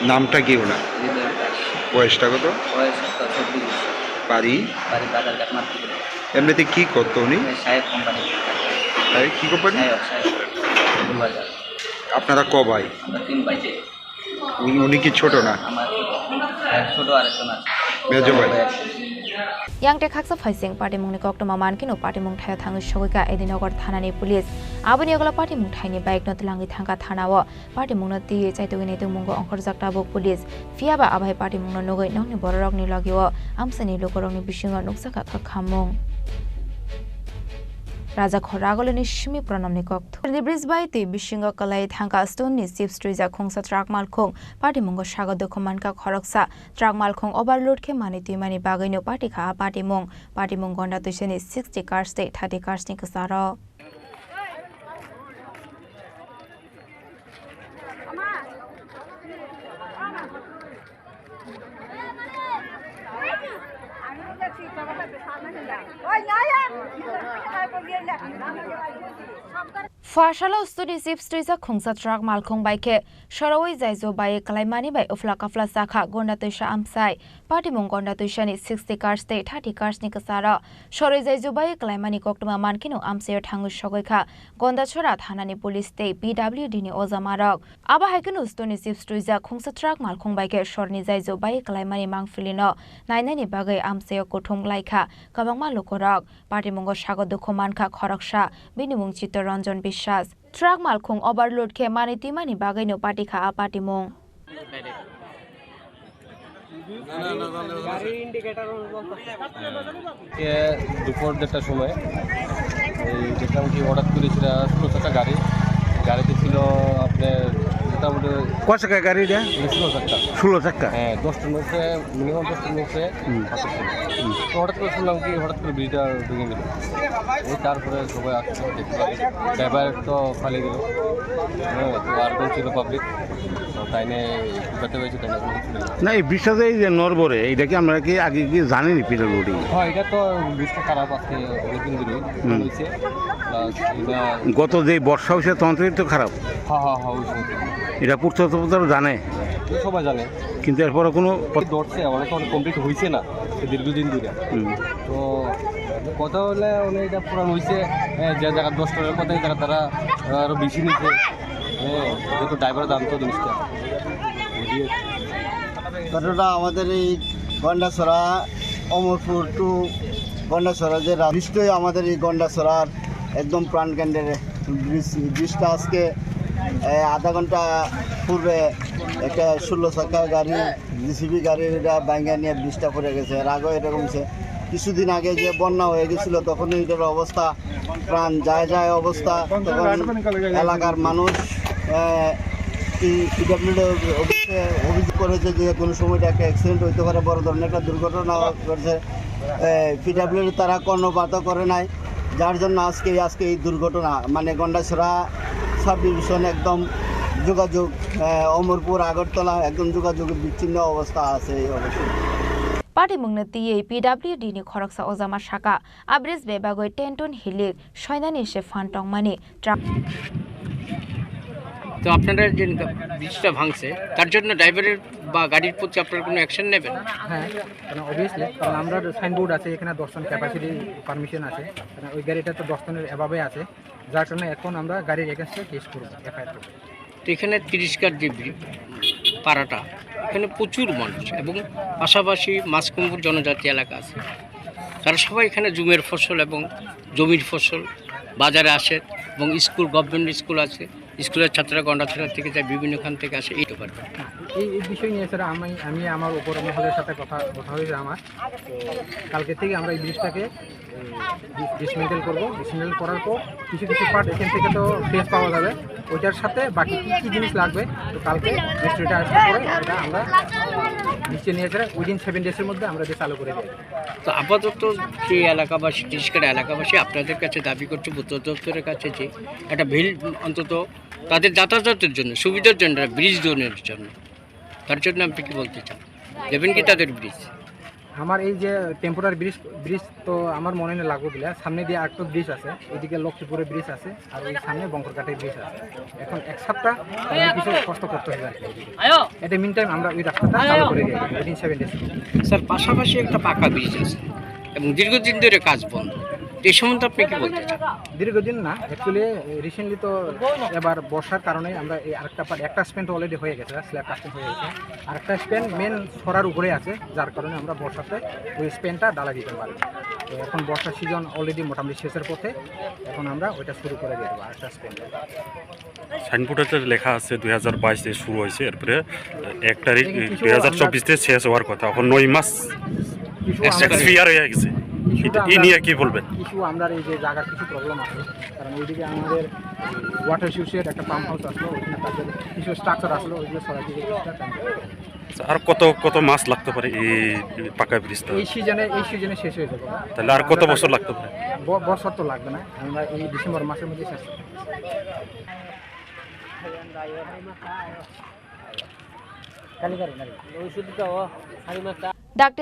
নামটা কি ওনার? বয়সটা কত? বয়স 24 বছর। বাড়ি? বাড়ি বাজারঘাট মাত্র। এমনিতে কি করতো উনি? সাহেব কোম্পানি। কি কোম্পানি? সাহেব বাজার। আপনারা ক ভাই? আমরা 3 ভাই। উনি কি ছোট না? আমার ছোট আরেকজন আছে মেজো ভাই। Yang Texas Facing Party Mung Nikok Maman Kino Party Mung Thai Thang Shoga Edinogor Thanani Police Abuniogola Party Mung Thai Bike Not Langi Thanga Thanawa Party Mung Ti Chaitogini Mungo Onkor Zakta Bok Police Fiaba Abai Party Mung Nogo Noni Borok Ni Lagio Amsani Lokorong Bishinga Nuksaka Kamung Raja Khoragolini Shimi Pranam Nikok The Bris by the Bishinga Kalai Thanga Stone ni Sip Street Khongsa Truck Malkong Party Mungo Shaga Dokumanka Khoroksa Truck Malkong Overload Ke Mani Timani Bagino Party Ka Party Mung Party Mung Gonda Tushani 60 cars state 30 cars Nikasaro Fashala Studi Zip Street Khongsa Truck Malkong Bike Sharawai Zaizo by Kalaimani by Ufla Kafla Saka Gonda Tusha Amsai Party Mung Gonda Tushani 60 cars state 30 cars Nikasara Sharawai Zaizo by Kalaimani Koktuma Mankino Amsair Tangu Shogoika Gonda Chora Hanani Police State PWD ni Ozamarok Aba Haikunu Stuni Zip Street Khongsa Truck Malkong Bike Shorni Zaizo by Kalaimani Mangfilino Nainani Bagay Amsair Kotung Laika Kabangma Lokorok Party Mungo Shago Dokumanka Khoroksha Binimung Chito Ranjon Truck Malkong Overload Ke Mani Timani Bagino Party Ka Party Mong দুপুর 1:30টার সময় এই দেখলাম কি হঠাৎ করে সেটা 16 চাকা গাড়িতে ছিল আপনার মোটামুটি কয় চাকা গাড়িটা? 16 চাকা। হ্যাঁ 10টার মধ্যে মিনিমাম 10টার মধ্যে তো হঠাৎ করে শুনলাম কি হঠাৎ করে ব্রিজটা ঢুকে গেল ওই তারপরে সবাই আসছে দেখলাম ড্রাইভার তো ফালে গেল হ্যাঁ তো আর কোন ছিল পাবলিক তাই নিয়ে যেতে হয়েছে তাই না এই বিষয়টা এই যে নরবরে এইটা কি আমরা কি আগে কি জানিনি পিডব্লিউডি? হ্যাঁ এটা তো ব্রিজটা খারাপ আছে অনেকদিন ধরে হয়েছে গত যে বর্ষা হয়েছে তখন তো খারাপ। হ্যাঁ এটা পূর্ততারা জানে সবাই জানে কিন্তু এরপরে কোনো ধরছে অনেক কমপ্লিট হয়েছে না দীর্ঘদিন ধরে তো কথা হলে অনেক এটা পুরান হয়েছে যে জায়গা 10 টাকার কথা এই জায়গা তারা আরও বেশি নিচ্ছে হ্যাঁ যেহেতু ড্রাইভার জানতো জিনিসটা ঘটনাটা আমাদের এই গন্ডাছড়া অমরপুর টু গন্ডাছড়া যে নিশ্চয়ই আমাদের এই গন্ডাছড়ার একদম প্রাণকেন্দ্রের ব্রিজটা আজকে আধা ঘন্টা পূর্বে একটা 16 চাকা গাড়ি জিসিবি গাড়িটা ভাঙা নিয়ে ব্রিজটা পড়ে গেছে। এর আগেও এরকম হচ্ছে কিছুদিন আগে যে বন্যা হয়ে গেছিলো তখন এটার অবস্থা প্রাণ যায় অবস্থা তখন এলাকার মানুষ পিডব্লিউডি অফিসে অভিযোগ করেছে যে কোনো সময়টা একটা অ্যাক্সিডেন্ট হইতে পারে, বড় ধরনের একটা দুর্ঘটনা ঘটছে। পিডব্লিউডি তারা কর্ণপাতও করে নাই, যার জন্য আজকে এই দুর্ঘটনা মানে গন্ডাছড়া সাব ডিভিশন একদম যোগাযোগ অমরপুর আগরতলা একদম যোগাযোগের বিচ্ছিন্ন অবস্থা আছে এই অবস্থা। Party Mungna Tiye PWD ni Khoroksa Ozama Shaka Abris Bebagoi Tenton Hilik Shoinani Shefan Tongmani Truck তো আপনারা যে ব্রিজটা ভাঙছে তার জন্য ড্রাইভারের বা গাড়ির প্রতি আপনারা কোনো অ্যাকশন নেবেন? হ্যাঁ কারণ অবভিয়াসলি কারণ আমরা সাইনবোর্ড আছে এখানে 10 জন ক্যাপাসিটি পারমিশন আছে, কারণ ওই গাড়িটা তো 10 জনের এভাবে আছে, যার কারণে এখন আমরা গাড়ির এগেনস্টে কেস করব, এফআইআর করব। তো এখানে 30 কার যে পাড়াটা এখানে প্রচুর মানুষ এবং পাশাপাশি মাঝকুম্বুর জনজাতি এলাকা আছে, তারা সবাই এখানে জুমের ফসল এবং জমির ফসল বাজারে আসে এবং স্কুল গভর্নমেন্ট স্কুল আছে, স্কুলের ছাত্ররা গন্ডাছড়া থেকে যায়, বিভিন্ন খান থেকে আসে। এইটা পারবে এই বিষয় নিয়ে স্যার আমি আমার উপর মহলের সাথে কথা হয়েছে আমার, তো কালকে থেকে আমরা এই ব্রিজটাকে ডিসমেন্টেল করবো। ডিসমেন্টেল করার পর কিছু পার্ট এখান থেকে তো ফ্রেশ পাওয়া যাবে, ওইটার সাথে বাকি কী জিনিস লাগবে তো কালকে মিস্ট্রিটা আসতে করে এটা আমরা নিশ্চয় নিয়ে এসে উইদিন 7 ডেজের মধ্যে আমরা যে চালু করে দেবো। তো আপাতত যে এলাকাবাসী বিশেষ করে এলাকাবাসী আপনাদের কাছে দাবি করছে পূর্ত দপ্তরের কাছে যে একটা ভিল অন্তত তাদের যাতায়াতের জন্য সুবিধার জন্য ব্রিজ দোনের জন্য, তার জন্য আপনি কি বলতে চান, দেবেন কি তাদের ব্রিজ? আমার এই যে টেম্পোরারি ব্রিজ তো আমার মনে নেই লাগবে বলে, সামনে দিয়ে আরেকটা ব্রিজ আছে, এদিকে লক্ষ্মীপুরের ব্রিজ আছে, আর ওই সামনে বঙ্করঘাটের ব্রিজ আছে। এখন এক সপ্তাহ কিছু কষ্ট করতে হবে আর কি। এটা মিন টাইম আমরা ওই রাস্তাটা চালু করে দিই উইদিন 7 days। স্যার পাশাপাশি একটা পাকা ব্রিজ আছে এবং দীর্ঘদিন ধরে কাজ বন্ধ, এই সম্বন্ধে আপনি কি বলতে চান? দীর্ঘদিন না, অ্যাকচুয়ালি রিসেন্টলি তো এবার বর্ষার কারণে আমরা এই একটা স্প্যান অলরেডি হয়ে গেছে, স্ল্যাব কাস্টিং হয়ে গেছে, আর একটা স্প্যান মেন সরার উপরে আছে, যার কারণে আমরা বর্ষাতে ওই স্প্যানটা ডালা দিতে পারি। তো এখন বর্ষার সিজন অলরেডি মোটামুটি শেষের পথে, এখন আমরা ওইটা শুরু করে দিয়ে দেবো আরেকটা স্প্যান। সাইনবোর্ডে লেখা আছে 2022 থেকে শুরু হয়েছে, এরপরে 1 তারিখ 2024 থেকে শেষ হওয়ার কথা, এখন 9 মাস এক্সপায়ার হয়ে গেছে। এই নিয়ে কি বলবেন? কিছু আমরা এই যে জায়গার কিছু প্রবলেম আছে, কারণ ওইদিকে আমাদের ওয়াটার ইস্যুসের একটা পাম্প হাউস আসলো, ওইখানে তাদের কিছু স্ট্রাকচার আসলো, ওইগুলো সরাই দিকে। আর কত মাস লাগতে পারে এই পাকা ব্রিজটা? এই সিজনে শেষ হয়ে যাবে। তাহলে আর কত বছর লাগতে পারে? বছর তো লাগবে না, আমরা এই ডিসেম্বর মাসের মধ্যে শেষ।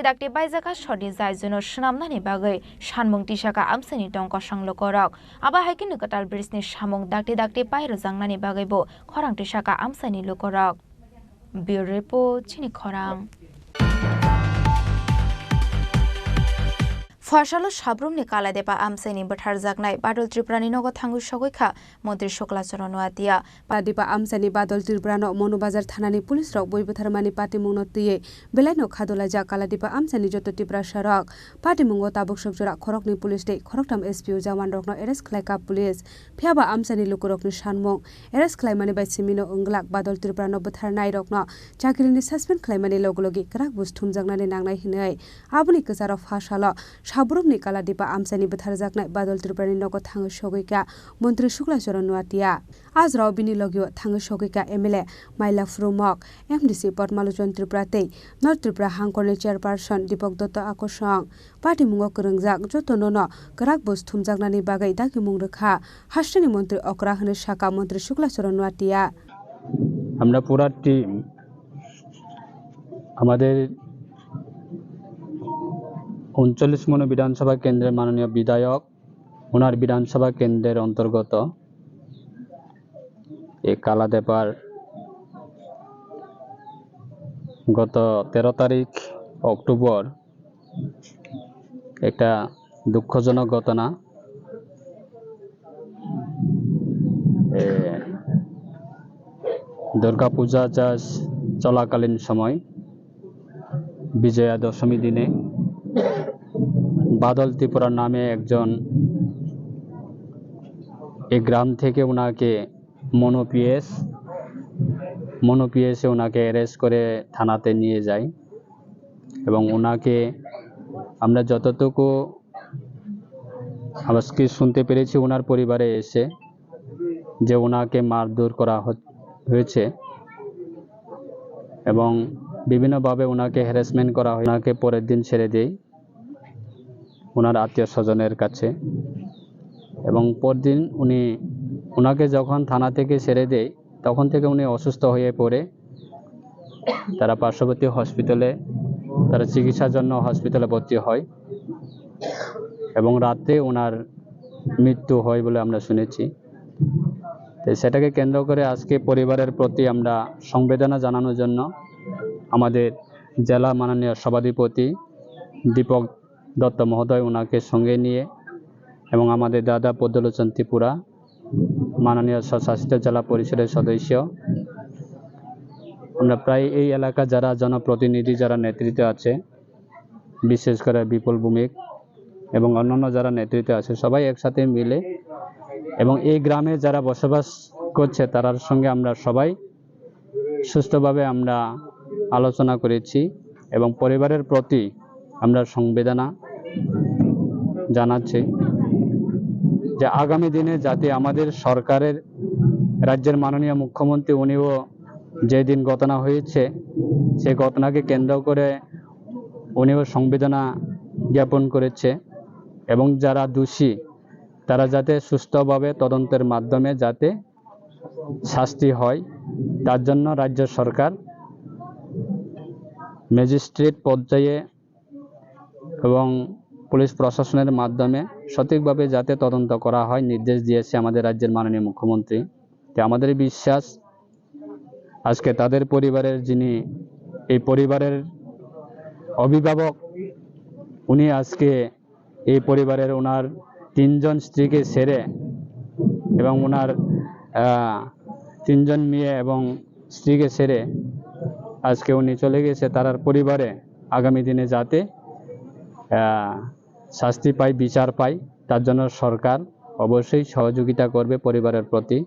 dakti baizaka shodi zaijuno shnamnani bagai shanmung tisaka amsani tongko sanglo korok aba haikin katal brisni shamung dakti pairo jangnani bagai bo khorang tisaka amsani lukorok bureau report Chini Khorang Faisal সাবরুমনি কালাদেপা আমসাইনি বঠার জাগনাই বাদল ত্রিপুরানি নগ থাঙ্গু সগৈখা মন্ত্রী শুক্লাচরণ ওয়াতিয়া পাদিপা আমসাইনি বাদল ত্রিপুরানো মনুবাজার থানানি পুলিশ রক বইবুথারমানি পাটিমুং নতিয়ে বেলাইনো খাদলা যা কালাদিপা আমসাইনি যত ত্রিপুরা সড়ক পাটিমুঙ্গ তাবুক সবজরা খরকনি পুলিশ দে খরকটাম এসপিও জামান রকনো এরেস খ্লাইকা পুলিশ ফিয়াবা আমসাইনি লুকুরকনি সানমুং এরেস খ্লাইমানি বাই সিমিনো ওংলাক বাদল ত্রিপুরানো বথারনাই রকনো চাকরিनि সাসপেন্ড খ্লাইমানি লগলগি ক্রাক বুস থুমজাगनानि नांनाय हिनै आबुनि गोजाराव फासाल সাবরুমনি কালাদিপা আমসাইনি বথারজাকনাই বাদল ত্রিপুরানি নগ থাঙ্গু সগৈকা মন্ত্রী শুক্লাচরণ ওয়াতিয়া আজ রাও বিনি লগিও থাঙ্গু সগৈকা এমএলএ মাইলা ফ্রুমক এমডিসি পদ্মালোচন ত্রিপুরাতে নর্থ ত্রিপুরা হাংকরनि চেয়ারপারসন দীপক দত্ত আকর্ষণ পাটিমুঙ্ग করंजाक जतनन क्राक बुस थुमजागनानि बागै दाकिमुं रेखा हास्टनि मन्त्री अकरा हने शाखा मन्त्री शुक्लाचरণ ওয়াতিয়া আমরা পুরা টিম আমাদের 39 মনো বিধানসভা কেন্দ্রের মাননীয় বিধায়ক ওনার বিধানসভা কেন্দ্রের অন্তর্গত এই কালাদেপার গত 13 তারিখ অক্টোবর একটা দুঃখজনক ঘটনা দুর্গা পূজা চলাকালীন সময় বিজয়া দশমী দিনে বাদল ত্রিপুরা নামে একজন এই গ্রাম থেকে ওনাকে মনোপিএসে ওনাকে অ্যারেস্ট করে থানাতে নিয়ে যায় এবং ওনাকে আমরা যতটুকু আজকে শুনতে পেরেছি ওনার পরিবারে এসে যে ওনাকে মারধর করা হয়েছে এবং বিভিন্নভাবে ওনাকে হ্যারাসমেন্ট করা হয়। ওনাকে পরের দিন ছেড়ে দেয় ওনার আত্মীয় স্বজনের কাছে এবং পরদিন ওনাকে যখন থানা থেকে ছেড়ে দেয় তখন থেকে উনি অসুস্থ হয়ে পড়ে তারা পার্শ্ববর্তী হসপিটালে তারা চিকিৎসার জন্য হসপিটালে ভর্তি হয় এবং রাতে ওনার মৃত্যু হয় বলে আমরা শুনেছি। তো সেটাকে কেন্দ্র করে আজকে পরিবারের প্রতি আমরা সংবেদনা জানানোর জন্য আমাদের জেলা মাননীয় সভাধিপতি দীপক দত্ত মহোদয় ওনাকে সঙ্গে নিয়ে এবং আমাদের দাদা পদ্মলোচন ত্রিপুরা মাননীয় স্বশাসিত জেলা পরিষদের সদস্য আমরা প্রায় এই এলাকা যারা জনপ্রতিনিধি যারা নেতৃত্বে আছে বিশেষ করে বিপুল ভূমিক এবং অন্যান্য যারা নেতৃত্বে আছে সবাই একসাথে মিলে এবং এই গ্রামে যারা বসবাস করছে তার সঙ্গে আমরা সবাই সুষ্ঠুভাবে আমরা আলোচনা করেছি এবং পরিবারের প্রতি আমরা সংবেদনা জানাচ্ছি যে আগামী দিনে যাতে আমাদের সরকারের রাজ্যের মাননীয় মুখ্যমন্ত্রী উনিও যেদিন ঘটনা হয়েছে সেই ঘটনাকে কেন্দ্র করে উনিও সংবেদনা জ্ঞাপন করেছে এবং যারা দোষী তারা যাতে সুষ্ঠুভাবে তদন্তের মাধ্যমে যাতে শাস্তি হয় তার জন্য রাজ্য সরকার ম্যাজিস্ট্রেট পর্যায়ে এবং পুলিশ প্রশাসনের মাধ্যমে সঠিকভাবে যাতে তদন্ত করা হয় নির্দেশ দিয়েছে আমাদের রাজ্যের মাননীয় মুখ্যমন্ত্রী। তো আমাদের বিশ্বাস আজকে তাদের পরিবারের যিনি এই পরিবারের অভিভাবক উনি আজকে এই পরিবারের ওনার 3 জন স্ত্রীকে ছেড়ে এবং ওনার 3 জন মেয়ে এবং স্ত্রীকে ছেড়ে আজকে উনি চলে গেছে তার পরিবারে আগামী দিনে যাতে শাস্তি পায় বিচার পায় তার জন্য সরকার অবশ্যই সহযোগিতা করবে পরিবারের প্রতি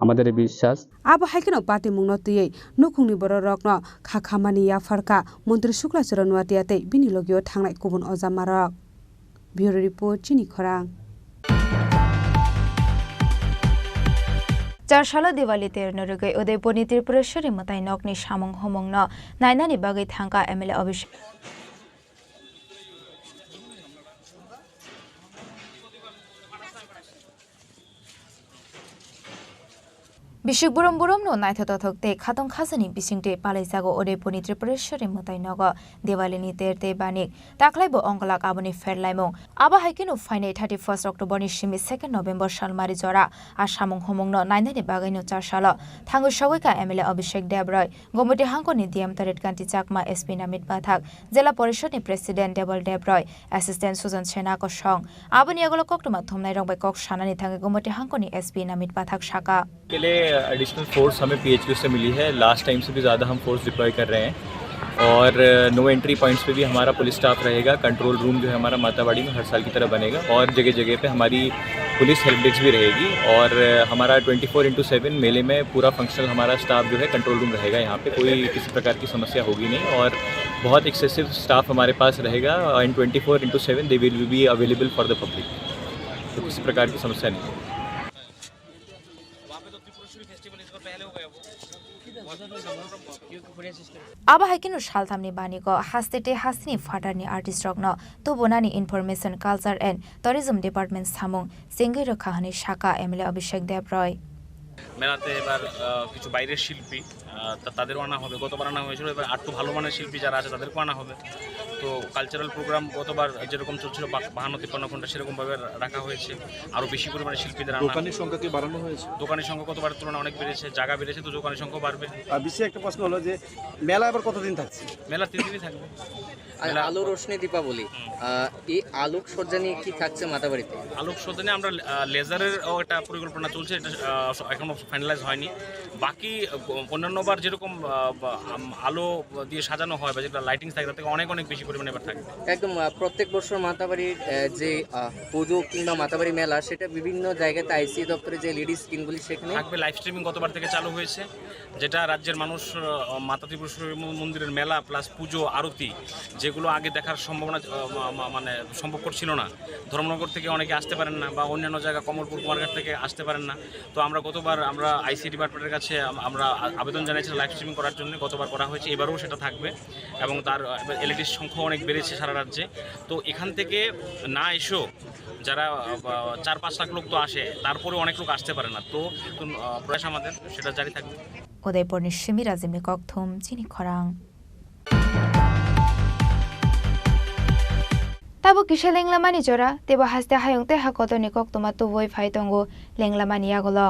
আমাদের বিশ্বাস। আবো হাইকেন পাতি মুংনতিयै নুখুংনি বড় রকন খাখামানি याफारका মন্ত্রী শুক্লাচরণ ওয়াটিয়াতে বিনিলগিও থাংনাই গুবুন অজামারক। ব্যুরো রিপোর্ট চিনি খরাং। চারশালা দিওয়ালিতে নরগৈ উদয়পুরনি ত্রিপুরেশ্বরী মতাই নকনি সামং হমংন নাইনানি বাগৈ থাঙ্কা MLA Abhishek Bishik burum burum no naitho tothok te khatong khasani bisingte palaisago Udaipurni Tripureshwari mutai nogo Diwali ni terte banik taklaibo ongkolak aboni ferlaimong aba haikinu fainai 31 October ni shimi 2 November salmari jora asamong homongno nainani bagaino charsala thangu sagoika MLA Abhishek Debroy gomoti hangkoni DM taret kanti chakma SP Namit Bathak Jela Porishod ni President Debol Debroy Assistant Susan Sena ko song aboni agolo koktuma thomnai rongbai kok sanani thange gomoti hangkoni SP Namit Bathak shaka के लिए एडिशनल फोर्स हमें PHQ से मिली है। लास्ट टाइम से भी ज़्यादा हम फोर्स डिप्लॉय कर रहे हैं और नो एंट्री पॉइंट्स पे भी हमारा पुलिस स्टाफ रहेगा। कंट्रोल रूम जो है हमारा मातावाड़ी में हर साल की तरह बनेगा और जगह जगह पे हमारी पुलिस हेल्प डेस्क भी रहेगी और हमारा 24/7 मेले में पूरा फंक्शनल हमारा स्टाफ जो है कंट्रोल रूम रहेगा। यहाँ पे कोई किसी प्रकार की समस्या होगी नहीं और बहुत एक्सेसिव स्टाफ हमारे पास रहेगा and 24/7 they will be available for the public, तो किसी प्रकार की समस्या नहीं है। aba haikinu shalthamni baniko hastete hasni fatarni artist rokno to bonani information culture and tourism department samung singai rakhani shaka MLA Abhishek Debroy মেলাতে এবার কিছু বাইরের শিল্পী তাদেরও আনা হবে। গতবার আনা হয়েছিল, এবার আরও ভালো মানের শিল্পী যারা আছে তাদেরকেও আনা হবে। তো কালচারাল প্রোগ্রাম গতবার যেরকম চলছিল 52-53 ঘন্টা সেরকমভাবে রাখা হয়েছে। আরও বেশি পরিমাণে শিল্পীদের আনা। দোকানের সংখ্যা কি বাড়ানো হয়েছে? দোকানের সংখ্যা গতবারের তুলনায় অনেক বেড়েছে, জায়গা বেড়েছে, তো দোকানের সংখ্যা বাড়বে। আর বিশেষ একটা প্রশ্ন হলো যে মেলা এবার কতদিন থাকছে? মেলা 3 দিনই থাকবে। আলো রোশনি দীপাবলি, এই আলোক সজ্জা নিয়ে কি থাকছে মাতাবাড়িতে? আলোক সজ্জা নিয়ে আমরা লেজারের একটা পরিকল্পনা চলছে, এটা এখনো ফাইনালাইজ হয়নি। বাকি অন্যান্যবার যেরকম আলো দিয়ে সাজানো হয় বা যেটা লাইটিং থাকে তার থেকে অনেক অনেক বেশি পরিমাণে এবার থাকবে। একদম প্রত্যেক বছর মাতাবাড়ির যে পুজো কিংবা মাতাবাড়ি মেলা সেটা বিভিন্ন জায়গাতে আইসি দপ্তরে যে লেডিস স্ক্রিনগুলি সেখানে থাকবে। লাইভ স্ট্রিমিং গতবার থেকে চালু হয়েছে, যেটা রাজ্যের মানুষ মাতা ত্রিপুরেশ্বরী মন্দিরের মেলা প্লাস পুজো আরতি যেগুলো আগে দেখার সম্ভাবনা মানে সম্ভবপর ছিল না। ধর্মনগর থেকে অনেকে আসতে পারেন না বা অন্যান্য জায়গা কমলপুর কুমারঘাট থেকে আসতে পারেন না। তো আমরা গতবার আমরা আইসি ডিপার্টমেন্টের কাছে আমরা আবেদন জানিয়েছিলাম লাইভ স্ট্রিমিং করার জন্য, গতবার করা হয়েছে, এবারেও সেটা থাকবে এবং তার এলইডির সংখ্যা অনেক বেড়েছে সারা রাজ্যে। তো এখান থেকে না এসেও যারা 4-5 লাখ লোক তো আসে, তারপরে অনেক লোক আসতে পারে না, তো প্রয়াস আমাদের সেটা জারি থাকবে। উদয়পুর নিশ্চিমি রাজিমে ককথুম চিনি খরাং Tabo kisha lenglamani jora tebo haste hayongte hakotoni koktoma to voi phaitongo lenglamani agolo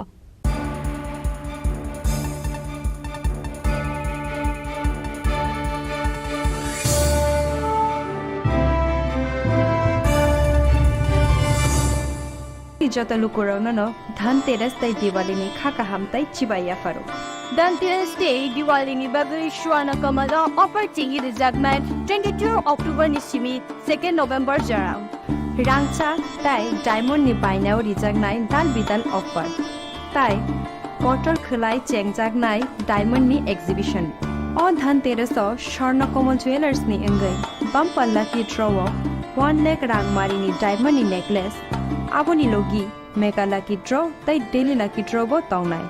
jota lukurona no dhanteras tai Diwali ni khaka hamtai chibaya faro Dhanteras Day Diwali ni bagai shwana kamala opportunity the jagman 22 October ni shimi 2 November jarang rangcha tai diamond ni bainao rijagnai dal bidal offer tai kotor khulai chengjak diamond ni exhibition o dhanteras o Swarnakomal Jewellers ni engai bumper lucky draw 1 lakh rangmari ni diamond ni necklace aboni logi mega lucky draw tai daily lucky draw bo tongnai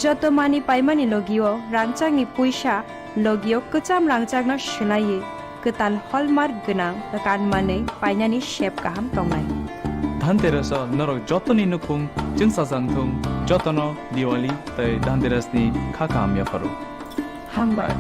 joto mani paimani logio rangchak ni puisa logio kecham rangchak no shlaiye ketal hallmark gonang kanmanei painani shape kaham tongnai Dhanteras norok jotoni nukhung jinsasangthung jotono Diwali tai Dhanteras ni khakam ya faru hambar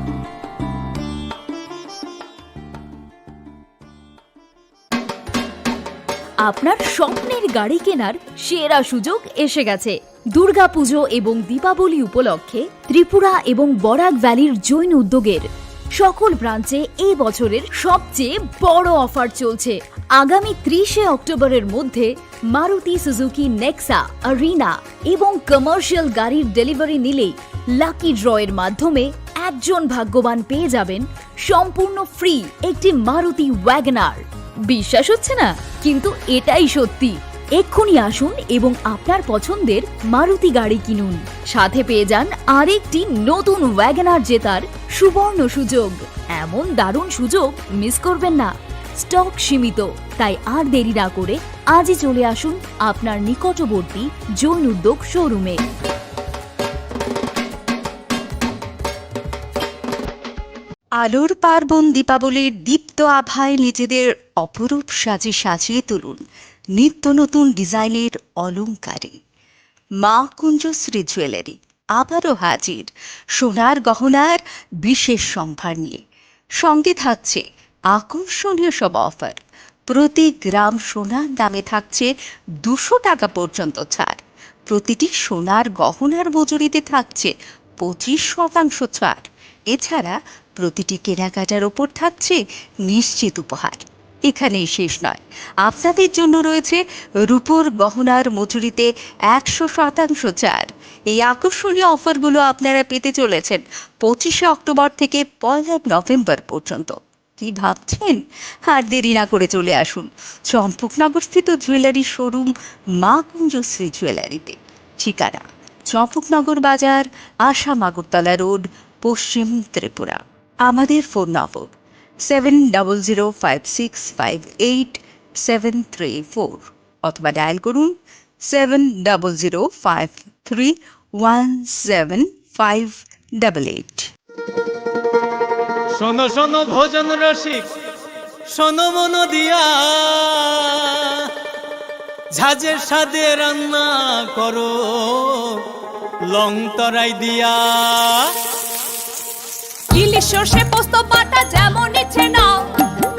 আপনার স্বপ্নের গাড়ি কেনার সেরা সুযোগ এসে গেছে। দুর্গাপুজো এবং দীপাবলি উপলক্ষে ত্রিপুরা এবং বরাক ভ্যালির জৈন উদ্যোগের সকল ব্রাঞ্চে এই বছরের সবচেয়ে বড় অফার চলছে। আগামী 30শে অক্টোবরের মধ্যে মারুতি সুজুকি নেক্সা, আরিনা এবং কমার্শিয়াল গাড়ির ডেলিভারি নিলেই লাকি ড্রয়ের মাধ্যমে একজন ভাগ্যবান পেয়ে যাবেন সম্পূর্ণ ফ্রি একটি মারুতি ওয়াগনার। বিশ্বাস হচ্ছে না, কিন্তু এটাই সত্যি। এক্ষুনি আসুন এবং আপনার পছন্দের মারুতি গাড়ি কিনুন। সাথে পেয়ে যান আরেকটি নতুন ওয়াগনার জেতার সুবর্ণ সুযোগ। এমন দারুণ সুযোগ মিস করবেন না। স্টক সীমিত, তাই আর দেরি না করে আজই চলে আসুন আপনার নিকটবর্তী জৈন উদ্যোগ শোরুমে। আলোর পার্বণ দীপাবলির দীপ্ত আভায় নিজেদের অপরূপ সাজিয়ে তুলুন নিত্য নতুন ডিজাইনের অলংকারে। মা কুঞ্জশ্রী জুয়েলারি আবারও হাজির সোনার গহনার বিশেষ সম্ভার নিয়ে। সঙ্গে থাকছে আকর্ষণীয় সব অফার। প্রতি গ্রাম সোনার দামে থাকছে 200 টাকা পর্যন্ত ছাড়। প্রতিটি সোনার গহনার মজুরিতে থাকছে 25% ছাড়। এছাড়া প্রতিটি কেনাকাটার ওপর থাকছে নিশ্চিত উপহার। এখানেই শেষ নয়, আপনাদের জন্য রয়েছে রূপোর গহনার মজুরিতে 100% ছাড়। এই আকর্ষণীয় অফারগুলো আপনারা পেতে চলেছেন 25শে অক্টোবর থেকে 1 নভেম্বর পর্যন্ত। কি ভাবছেন? আর দেরি না করে চলে আসুন চম্পকনগরস্থিত জুয়েলারি শোরুম মা কুঞ্জশ্রী জুয়েলারিতে। ঠিকানা চম্পকনগর বাজার, আসাম আগরতলা রোড, পশ্চিম ত্রিপুরা। আমাদের ফোন নম্বর 7005658734 অথবা ডায়াল করুন 7005317588। শোনো শোনো ভোজন রসিক, শোনো মন দিয়া, ঝাঁঝের স্বাদে রান্না করো লং তরাই দিয়া। ইলিশ সর্ষে পোস্ত বাটা যেমন ইচ্ছে নাও,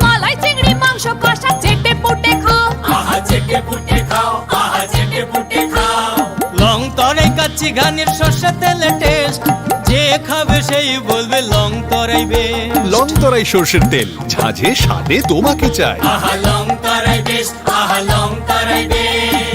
মালাই চিংড়ি মাংস কষা চেটে পুটে খাও, আহা চেটে পুটে খাও, আহা চেটে পুটে খাও। লং তরাই কাচ্চি ঘানির সর্ষে তেলে টেস্ট, যে খাবে সেই বলবে লং তরাই বেশ। লং তরাই সর্ষের তেল, ঝাঁঝে স্বাদে তোমাকে চাই। আহা লং তরাই বেশ, আহা লং তরাই বেশ।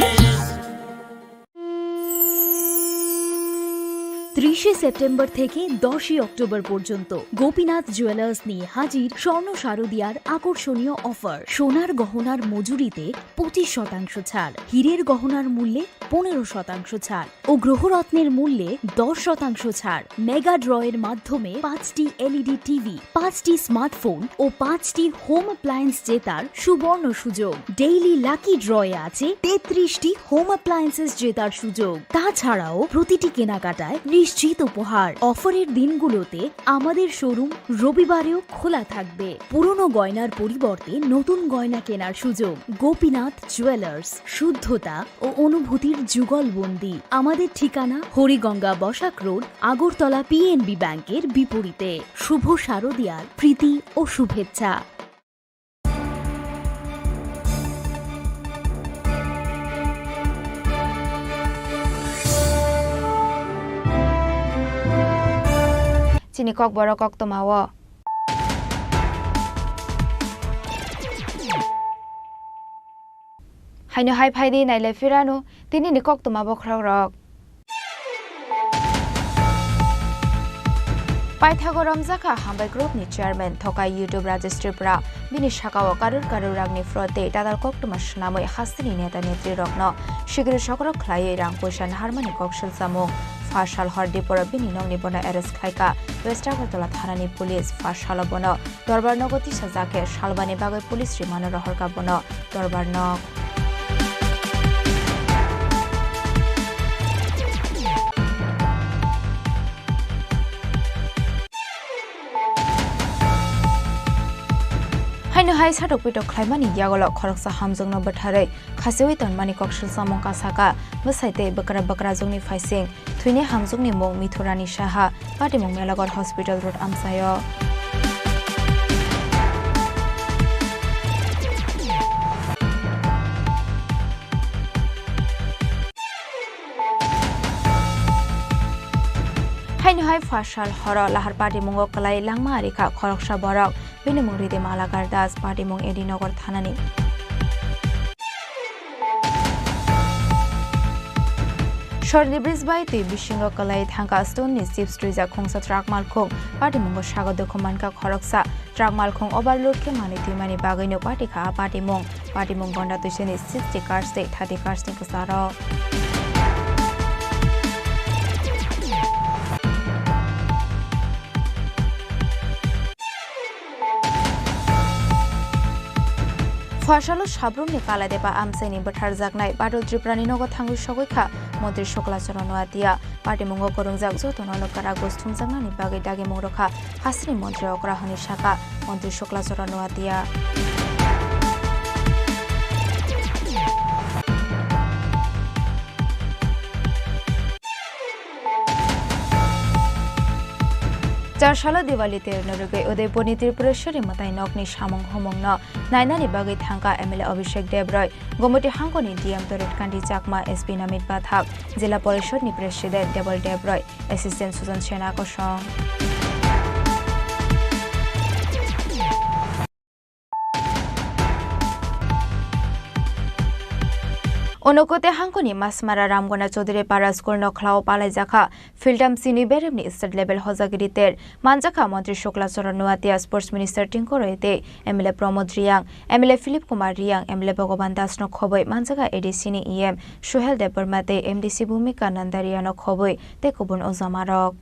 30শে সেপ্টেম্বর থেকে 10ই অক্টোবর পর্যন্ত গোপীনাথ জুয়েলার্স নিয়ে হাজির স্বর্ণ শারদিয়ার আকর্ষণীয় অফার। সোনার গহনার মজুরিতে 25% ছাড়, হীরের গহনার মূল্যে 15% ছাড় ও গ্রহরত্নের মূল্যে 10% ছাড়। মেগা ড্রয়ের মাধ্যমে 5টি এলইডি টিভি, 5টি স্মার্টফোন ও 5টি হোম অ্যাপ্লায়েন্স জেতার সুবর্ণ সুযোগ। ডেইলি লাকি ড্রয়ে আছে 33টি হোম অ্যাপ্লায়েন্সেস জেতার সুযোগ। তাছাড়াও প্রতিটি কেনাকাটায় নিশ্চিত উপহার। অফারের দিনগুলোতে আমাদের শোরুম রবিবারেও খোলা থাকবে। পুরনো গয়নার পরিবর্তে নতুন গয়না কেনার সুযোগ। গোপীনাথ জুয়েলার্স, শুদ্ধতা ও অনুভূতির যুগলবন্দি। আমাদের ঠিকানা হরিগঙ্গা বসাক রোড, আগরতলা পিএনবি ব্যাংকের বিপরীতে। শুভ শারদিয়ার প্রীতি ও শুভেচ্ছা। Chini Kokborok Oktomawo. Haino hai phaidi naile firano tini ni Koktoma bokhrok. Paithago Ramzaka Hambai Group ni Chairman Thokai YouTube Rajesh Tripura bini shakawa karur rangni frote tadar Koktoma shnamoi hastini neta netri rokno shigir shokorok khlai rang poishan harmoni kokshal samo ফাশাল হরদি পরবিনি নংনি বনা এরেস খাইকা ওয়েস্ট আগরতলা থানানি পুলিশ ফাশাল বন দরবার নগতি সাজাকে শালবানি বাগৈ পুলিশ রিমানো রহরকা বন দরবার নগ हाइनो हाइ साटक पिटक ख्लाइमानि यागल खरकसा हामजोंनो बथारै खासेवै तनमानि कक्सल सामंका साका बसाइते बकरा जोंनि फाइसिं थुइने हामजोंनि मं मिथुरानि साहा पाटिमं मेलागर हस्पिटाल रोड आमसायो হাইনহাই ফাশাল হর লাহার পার্টি মুঙ্গ কলাই লাংমা রেখা খরকসা বরক বিনি মুংরিদে মালাগার Das party মুং AD Nagar থানানি সরদি bridge by তুই বিশৃঙ্গ কলাই থাঙ্কা স্টোননি চিপস ট্রিজা খংসা ট্রাক মালখং পার্টি মুঙ্গ সাগর দখমানকা খরকসা ট্রাক মালখং ওভারলোড কে মানি তুই মানি বাগাইনো পার্টি খা পার্টি মুং গন্ডা তুইসেনি 60 কার্স তে 30 কার্স নি কুসারো ফাশালো সাবরুমনি কালাদেবা আমসাইনি বঠার জাগনাই বাদল ত্রিপুরানি নগ থাঙ্গু সগৈখা মন্ত্রী শুক্লাচরণ নোয়াতিয়া পার্টি মুঙ্গ করংজাক যতন কারা গোষ্ঠুং জাগনানি বাগै দাগে মুংরখা হাসনি মন্ত্রী অগ্রাহনি শাখা মন্ত্রী শুক্লাচরণ নোয়াতিয়া চারশালা দিওয়ালিতে নরগে উদয়পুরনি ত্রিপুরেশ্বরী মতাই নকনি সামং হমংন নাইনানি বাগৈ থাঙ্কা এমএলএ অভিষেক দেবরয় Gomati হাঙ্গনি DM তরেট candy Chakma SP নামিত বাথাক জেলা পরিষদনি প্রেসিডেন্ট দেবল দেবরয় অ্যাসিস্ট্যান্ট সুজন সেনা কসং অনুকতে হাঙ্কনি মাসমারা রামগনা চৌধুরী পারা স্কুল নখলাও পালাই জাখা ফিল্ডাম সিনি বেরেমনি স্টেট লেভেল হজাগিরিতের মানজাখা মন্ত্রী শুক্লাচরণ নোয়াতিয়া স্পোর্টস মিনিস্টার টিঙ্কো রয়েতে MLA Pramod Reang MLA Philip Kumar Reang MLA Bhagaban Das ন খবই মানজাখা এডিসিনি ইএম সুহেল দেববর্মাতে এমডিসি ভূমিকা নন্দারিয়া ন খবই তে কুবুন ওজামারক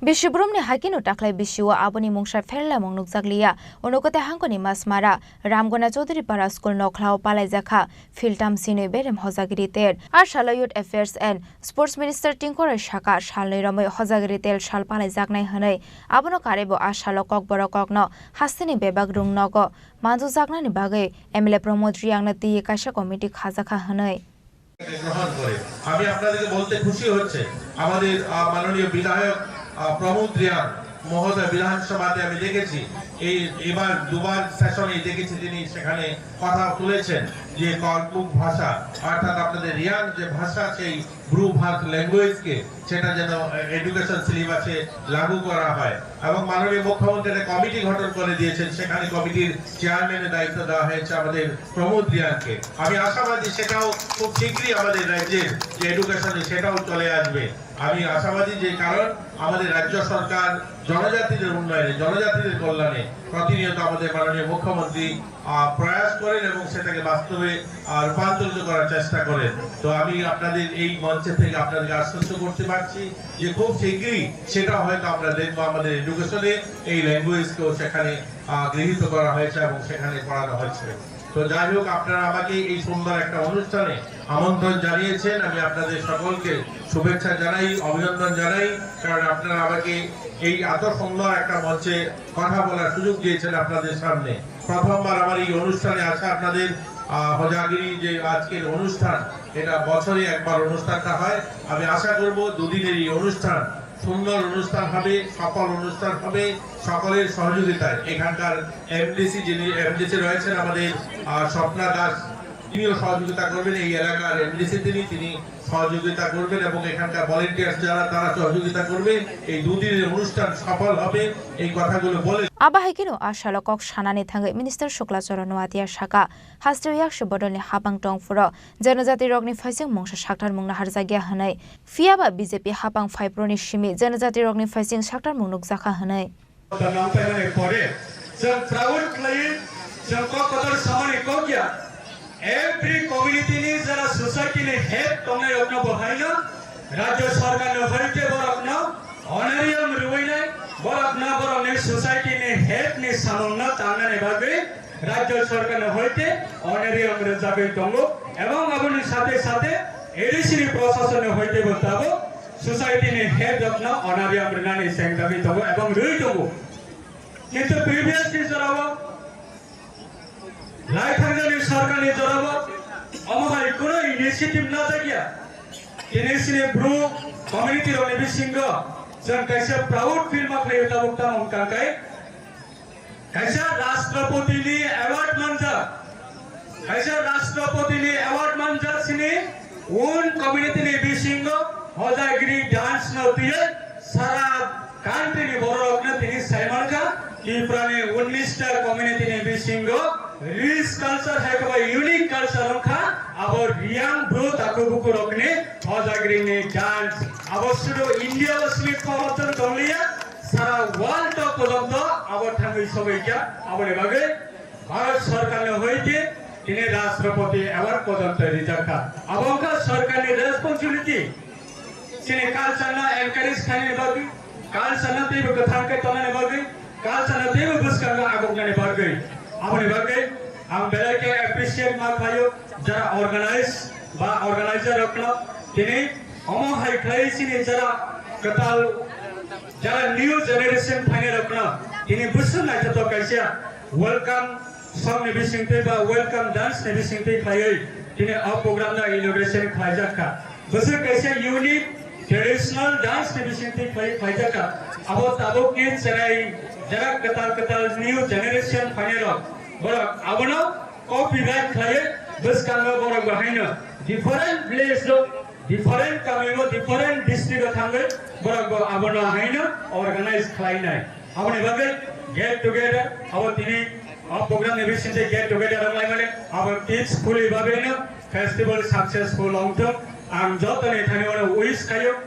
বিশ্বব্রহ্মনি হাকিনো টাকলাই বিশ্বও আবনি মুংসা ফেরলা মংনুক জাগলিয়া অনুকতে হাঙ্কনি মাসমারা রামগনা চৌধুরী পারা স্কুল নখলাও পালাই জাখা ফিল্টাম সিনে বেরেম হজাগিরিতের আর শালা youth affairs and sports minister টিঙ্করের শাখা শালनै রময় হজাগিরিতেল শাল পালাই জাগনাই হनै আবনো কারেবো আর শালো kokborok ন হাস্তিনি বেবাগ রুং নগ মানজু জাগনানি বাগৈ এমএলএ প্রমোদ রিয়াংনা তিয়ে কাশা কমিটি খাজাখা হनै গ্রহণ করে আমি আপনাদেরকে বলতে খুশি হচ্ছে আমাদের মাননীয় বিধায়ক প্রমোদ রিয়াং মহোদয় বিধানসভাতে আমি দেখেছি এবার দুবার সেশনে দেখেছি তিনি সেখানে কথা তুলেছেন যে কলপুক ভাষা অর্থাৎ আপনাদের রিয়াং যে ভাষা সেই ব্রু ভাষা ল্যাঙ্গুয়েজকে সেটা যেন এডুকেশন সিলেবাসে লাগু করা হয় এবং মাননীয় মুখ্যমন্ত্রী কমিটি গঠন করে দিয়েছেন সেখানে কমিটির চেয়ারম্যানের দায়িত্ব দেওয়া হয়েছে আমাদের প্রমোদ রিয়াংকে আমি আশাবাদী সেটাও খুব শীঘ্রই আমাদের রাজ্যের যে এডুকেশনে সেটাও চলে আসবে আমি আশাবাদী যে কারণ আমাদের রাজ্য সরকার জনজাতিদের উন্নয়নে জনজাতিদের কল্যাণে প্রতিনিয়ত আমাদের মাননীয় মুখ্যমন্ত্রী প্রয়াস করেন এবং সেটাকে বাস্তবে রূপান্তরিত করার চেষ্টা করেন তো আমি আপনাদের এই মঞ্চে থেকে আপনাদেরকে আশ্বস্ত করতে পারছি যে খুব শীঘ্রই সেটা হয়তো আমরা দেখবো আমাদের এডুকেশনে এই ল্যাঙ্গুয়েজকেও সেখানে গৃহীত করা হয়েছে এবং সেখানে পড়ানো হয়েছে তো যাই হোক আপনারা আমাকে এই সুন্দর একটা অনুষ্ঠানে আমন্ত্রণ জানিয়েছেন আমি আপনাদের সকলকে শুভেচ্ছা জানাই অভিনন্দন জানাই কারণ আপনারা আমাকে এই এত সুন্দর একটা মঞ্চে কথা বলার সুযোগ দিয়েছেন আপনাদের সামনে প্রথমবার আমার এই অনুষ্ঠানে আসা আপনাদের হজাগিরি যে আজকের অনুষ্ঠান এটা বছরে একবার অনুষ্ঠানটা হয় আমি আশা করব দুদিনের এই অনুষ্ঠান সুন্দর অনুষ্ঠান হবে সফল অনুষ্ঠান হবে সকলের সহযোগিতায় এখানকার এমডিসি যিনি এমডিসি রয়েছেন আমাদের স্বপ্না দাস তিনিও সহযোগিতা করবেন এই এলাকার এমডিসি তিনি সহযোগিতা করবেন এবং এখানকার ভলান্টিয়ার্স যারা তারা সহযোগিতা করবে এই দুদিনের অনুষ্ঠান সফল হবে এই কথাগুলো বলে আবাহাইকিনো আশালকক সানানি থাঙ্গৈ মিনিস্টার শুক্লাচরণ নোয়াতিয়া শাখা হাস্ট্রিয়াক বদলনি হাবাং টংফুর জনজাতি রগনি ফাইসিং মংসা সাকটার মুংনা হারজাগিয়া হनै ফিয়াবা বিজেপি হাবাং ফাইপ্রনি সিমি জনজাতি রগনি ফাইসিং সাকটার মুংনুক জাখা হनै every community ni jara society ni head tongai okna bohaina rajya sarkar ne hoite borakna honorarium ruina borakna borone society ni head ni samonna tangane bage rajya sarkar ne hoite honorarium re jabe tongo ebong aboni sathe sathe edisini procession ne hoite botabo society ni head okna honorarium re nani seng dabi tongo ebong rui tongo kintu previous ni jarabo লাইথাঙ্গানি সরকারি জরাব অমহাই কোন ইনিশিয়েটিভ না থাকিয়া ইনিশিয়েটিভ ব্রু কমিউনিটি রনি বিসিংগ जों कैसे प्राउड फील खालायो ताबुक ताम कांकाय कैसे राष्ट्रपतिनि अवार्ड मोनजा कैसे राष्ट्रपतिनि अवार्ड मोनजा सिनि उन कम्युनिटीनि बिसिंगो हजागिरि डांस नतिये सारा कान्ट्रीनि बर'रकनो तिनि साइमानका त्रिपुरानि 19टा कम्युनिटीनि बिसिंगो रिच कल्चर हैकबा यूनिक कल्चर रखा अब रियांग ब्रो ताको बुको रखने हजागिरिनि डांस अब सुरो इंडिया बसली खबरतन दलिया सारा वर्ल्ड टॉप पर्यंत अब थांगै सबैका आबने बागे भारत सरकारले होइके तिनी राष्ट्रपति अवार्ड पर्यंत रिजाखा अबका सरकारनि रेस्पोंसिबिलिटी तिनी कालचना एनकरेज खाने बागे कालचना तेबो कथांके तनाने बागे कालचना तेबो बुस्कांगा आगोगनाने बागे आबने बागे हम बेलाके एप्रिशिएट मा खायो जरा ऑर्गेनाइजर रखना तिनी अमो हाई खाइसिनि जरा कताल जरा न्यू जनरेशन फाइने रखना तिनी बुसन नाय तो कैसे वेलकम सॉन्ग ने बिसिंगते बा वेलकम डांस ने बिसिंगते खायै तिनी अ प्रोग्राम ना इनॉग्रेशन खाइजाखा बसे कैसे यूनिक ट्रेडिशनल डांस ने बिसिंगते खाइजाखा अब ताबुक नि चराई जरा कताल न्यू जनरेशन फाइने रख बरक आबनो कॉपीराइट खायै बसकांगा बरक बाहायनो डिफरेंट प्लेस लो डिफरेंट कामिंगो डिफरेंट डिस्ट्रिक्ट थांगै बरक आबनो हायनो ऑर्गेनाइज खालायनाय आबने बागै गेट टुगेदर अब तिनी प्रोग्राम ने बिसिंते गेट टुगेदर रंगलाय माने अब पीसफुली बाबेनो फेस्टिवल सक्सेसफुल लंगथो आं जतने थानिवानो उइस खायो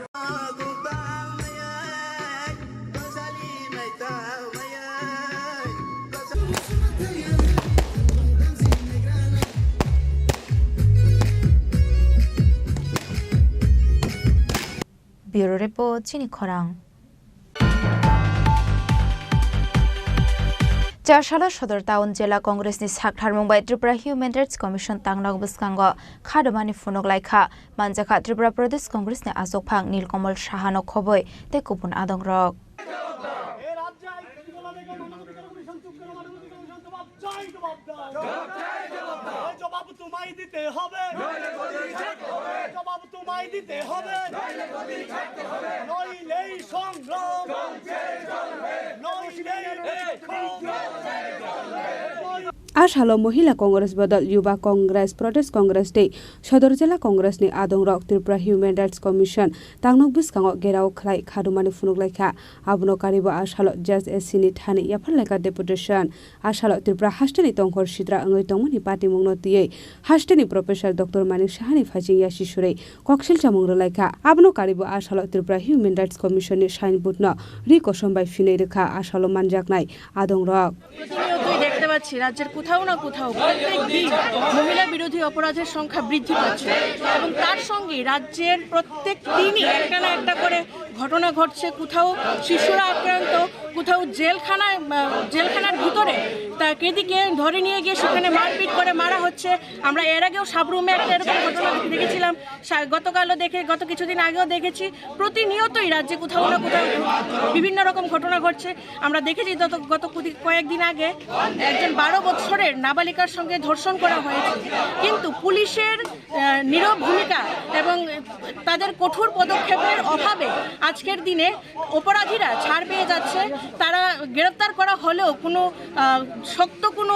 Bureau Report Chini Khorang Charshalo Shodor Town Jela Congress ni Sakhar Mumbai Tripura Human Rights Commission Tangnag Buskango Khadamani Funok Laikha Manjakha Tripura Pradesh Congress ni Asok Phang Nilkamal Shahano Khoboi te Kupun Adong Rok জবাব তোমায় দিতে হবে জবাব তোমায় দিতে হবে নইলেই সংগ্রাম आशालो महिला कांग्रेस बदल युवा कांग्रेस प्रदेश कांग्रेस दे सदर जिला कांग्रेस नि आदों रक त्रिपुरा ह्यूमन राइट्स कमिशन तांगनक बिस्कांग गेराव खलाय खादुमानि फुनुगलायखा आबनो कारिबो आशालो जज एससिनि थानि याफालायका डेपुटेशन आशालो त्रिपुरा हास्टेनि तंखर सिद्रा अंगै तंमनि पार्टी मुंगनतियै हास्टेनि प्रोफेसर डॉक्टर मानिक साहानि फाजिं यासिसुरै कक्सिल चामुंगलायखा आबनो कारिबो आशालो त्रिपुरा ह्यूमन राइट्स कमिशन नि साइन बुटनो रिकसमबाय फिनै रेखा आशालो मानजाकनाय आदों रक দেখতে পাচ্ছি রাজ্যের কোথাও না কোথাও প্রত্যেক দিন মহিলা বিরোধী অপরাধের সংখ্যা বৃদ্ধি পাচ্ছে এবং তার সঙ্গে রাজ্যের প্রত্যেক দিনই একটা না একটা করে ঘটনা ঘটছে কোথাও শিশুরা আক্রান্ত কোথাও জেলখানার ভিতরে তা কেদিকে ধরে নিয়ে গিয়ে সেখানে মারপিট করে মারা হচ্ছে আমরা এর আগেও সাবরুমে একটা এরকম ঘটনা দেখেছিলাম গত কিছুদিন আগেও দেখেছি প্রতিনিয়তই রাজ্যে কোথাও না কোথাও বিভিন্ন রকম ঘটনা ঘটছে আমরা দেখেছি গত কয়েকদিন আগে একজন 12 বছরের নাবালিকার সঙ্গে ধর্ষণ করা হয়েছে কিন্তু পুলিশের নীরব ভূমিকা এবং তাদের কঠোর পদক্ষেপের অভাবে আজকের দিনে অপরাধীরা ছাড় পেয়ে যাচ্ছে তারা গ্রেফতার করা হলেও কোনো শক্ত কোনো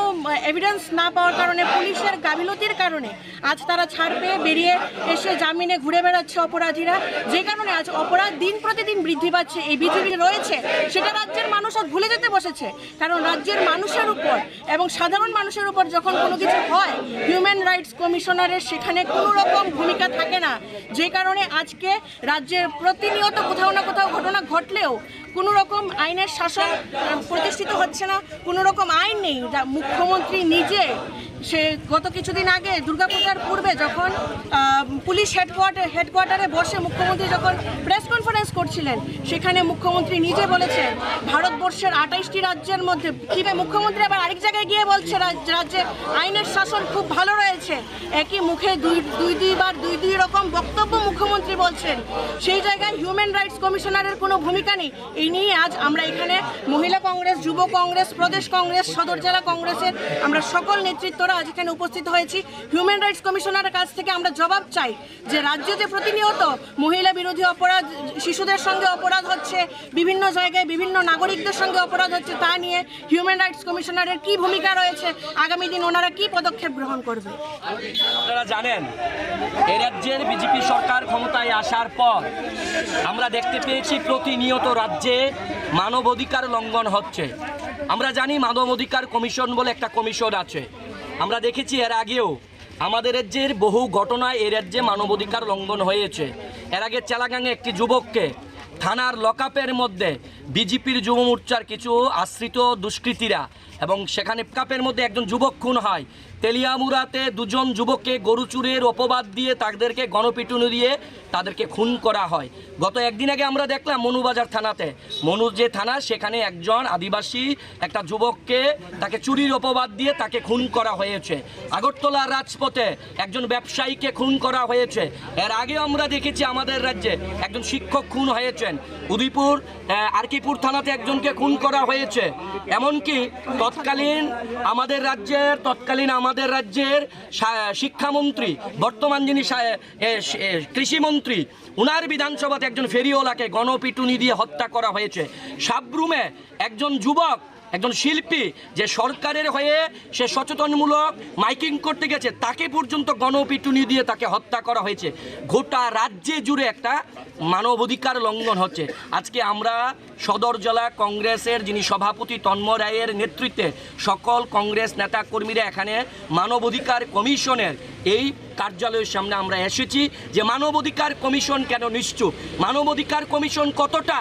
এভিডেন্স না পাওয়ার কারণে পুলিশের গাফিলতির কারণে আজ তারা ছাড় পেয়ে বেরিয়ে এসে জামিনে ঘুরে বেড়াচ্ছে অপরাধীরা যে কারণে আজ অপরাধ দিন প্রতিদিন বৃদ্ধি পাচ্ছে এই বিজেপি রয়েছে সেটা রাজ্যের মানুষ আজ ভুলে যেতে বসেছে কারণ রাজ্যের মানুষের উপর এবং সাধারণ মানুষের উপর যখন কোনো কিছু হয় হিউম্যান রাইটস কমিশনারের সেখানে কোনো রকম ভূমিকা থাকে না যে কারণে আজকে রাজ্যের প্রতিনিয়ত কোথাও না কোথাও ঘটনা ঘটলেও কোনো রকম আইনের শাসন প্রতিষ্ঠিত হচ্ছে না কোনো রকম আইন নেই মুখ্যমন্ত্রী নিজে সে গত কিছুদিন আগে দুর্গাপূজার পূর্বে যখন পুলিশ হেডকোয়ার্টারে বসে মুখ্যমন্ত্রী যখন প্রেস কনফারেন্স করছিলেন সেখানে মুখ্যমন্ত্রী নিজে বলেছেন ভারতবর্ষের 28টি রাজ্যের মধ্যে কিভাবে মুখ্যমন্ত্রী আবার আরেক জায়গায় গিয়ে বলছে রাজ্যে আইনের শাসন খুব ভালো রয়েছে একই মুখে দুই রকম বক্তব্য মুখ্যমন্ত্রী বলছেন সেই জায়গায় হিউম্যান রাইটস কমিশনারের কোনো ভূমিকা নেই এই নিয়ে আজ আমরা এখানে মহিলা কংগ্রেস, যুব কংগ্রেস, প্রদেশ কংগ্রেস, সদর জেলা কংগ্রেসের আমরা সকল নেতৃত্বরা আজ এখানে উপস্থিত হয়েছি। হিউম্যান রাইটস কমিশনারের কাছ থেকে আমরা জবাব চাই যে রাজ্যে যে প্রতিনিয়ত মহিলা বিরোধী অপরাধ, শিশুদের সঙ্গে অপরাধ হচ্ছে, বিভিন্ন জায়গায় বিভিন্ন নাগরিকদের সঙ্গে অপরাধ হচ্ছে, তা নিয়ে হিউম্যান রাইটস কমিশনারের কি ভূমিকা রয়েছে, আগামী দিন ওনারা কি পদক্ষেপ গ্রহণ করবে। আপনারা জানেন এ রাজ্যের বিজেপি সরকার ক্ষমতায় আসার পর আমরা দেখতে পেয়েছি প্রতিনিয়ত রাজ্যে মানবাধিকার লঙ্ঘন হচ্ছে। আমরা জানি মানবাধিকার কমিশন বলে একটা কমিশন আছে। আমরা দেখেছি এর আগেও আমাদের রাজ্যের বহু ঘটনায় এ রাজ্যে মানবাধিকার লঙ্ঘন হয়েছে। এর আগে চেলাগাঙে একটি যুবককে থানার লকআপের মধ্যে বিজেপির যুব মোর্চার কিছু আশ্রিত দুষ্কৃতীরা এবং সেখানে কাপের মধ্যে একজন যুবক খুন হয়। তেলিয়ামুড়াতে দুজন যুবককে গরু চুরের অপবাদ দিয়ে তাদেরকে গণপিটুনি দিয়ে তাদেরকে খুন করা হয়। গত একদিন আগে আমরা দেখলাম মনুবাজার থানাতে, মনু যে থানা, সেখানে একজন আদিবাসী একটা যুবককে তাকে চুরির অপবাদ দিয়ে তাকে খুন করা হয়েছে। আগরতলার রাজপথে একজন ব্যবসায়ীকে খুন করা হয়েছে। এর আগে আমরা দেখেছি আমাদের রাজ্যে একজন শিক্ষক খুন হয়েছেন। উদয়পুর আরকিপুর থানাতে একজনকে খুন করা হয়েছে। এমনকি তৎকালীন আমাদের রাজ্যের শিক্ষামন্ত্রী, বর্তমান যিনি কৃষিমন্ত্রী, উনার বিধানসভাতে একজন ফেরিওয়ালাকে গণপিটুনি দিয়ে হত্যা করা হয়েছে। সাবরুমে একজন যুবক, একজন শিল্পী যে সরকারের হয়ে সে সচেতনমূলক মাইকিং করতে গেছে, তাকে পর্যন্ত গণপিটুনি দিয়ে তাকে হত্যা করা হয়েছে। গোটা রাজ্যে জুড়ে একটা মানবাধিকার লঙ্ঘন হচ্ছে। আজকে আমরা সদর জেলা কংগ্রেসের যিনি সভাপতি তন্ময় রায়ের নেতৃত্বে সকল কংগ্রেস নেতা কর্মীরা এখানে মানবাধিকার কমিশনের এই কার্যালয়ের সামনে আমরা এসেছি যে মানবাধিকার কমিশন কেন নিশ্চুপ, মানবাধিকার কমিশন কতটা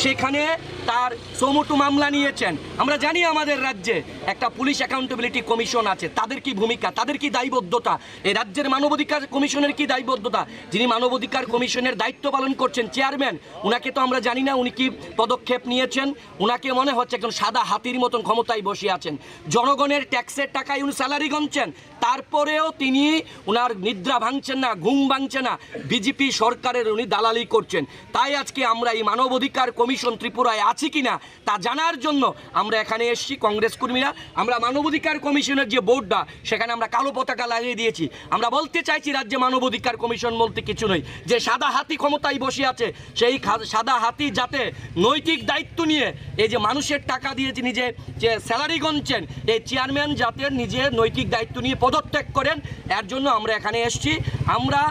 সেখানে তার সমুটু মামলা নিয়েছেন। আমরা জানি আমাদের রাজ্যে একটা পুলিশ অ্যাকাউন্টেবিলিটি কমিশন আছে, তাদের কি ভূমিকা, তাদের কি দায়বদ্ধতা, এই রাজ্যের মানবাধিকার কমিশনের কি দায়বদ্ধতা। যিনি মানবাধিকার কমিশনের দায়িত্ব পালন করছেন চেয়ারম্যান, উনাকে তো আমরা জানি না উনি কি পদক্ষেপ নিয়েছেন। উনাকে মনে হচ্ছে একজন সাদা হাতির মতন ক্ষমতায় বসে আছেন, জনগণের ট্যাক্সের টাকায় উনি স্যালারি গুনছেন, তারপরেও তিনি উনার নিদ্রা ভাঙছেন না, ঘুম ভাঙছে না, বিজেপি সরকারের উনি দালালি করছেন। তাই আজকে আমরা এই মানবাধিকার কমিশন ত্রিপুরায় আছে কিনা তা জানার জন্য আমরা এখানে এসেছি কংগ্রেস কর্মীরা। আমরা মানবাধিকার কমিশনের যে বোর্ডটা, সেখানে আমরা কালো পতাকা লাগিয়ে দিয়েছি। আমরা বলতে চাইছি রাজ্যে মানবাধিকার কমিশন বলতে কিছু নেই, যে সাদা হাতি ক্ষমতায় বসে আছে, সেই সাদা হাতি যাতে নৈতিক দায়িত্ব নিয়ে এই যে মানুষের টাকা দিয়ে নিজে যে স্যালারি গুনছেন, এই চেয়ারম্যান যাতে নিজে নৈতিক দায়িত্ব নিয়ে পদত্যাগ করেন, এর জন্য আমরা এখানে এসেছি। আমরা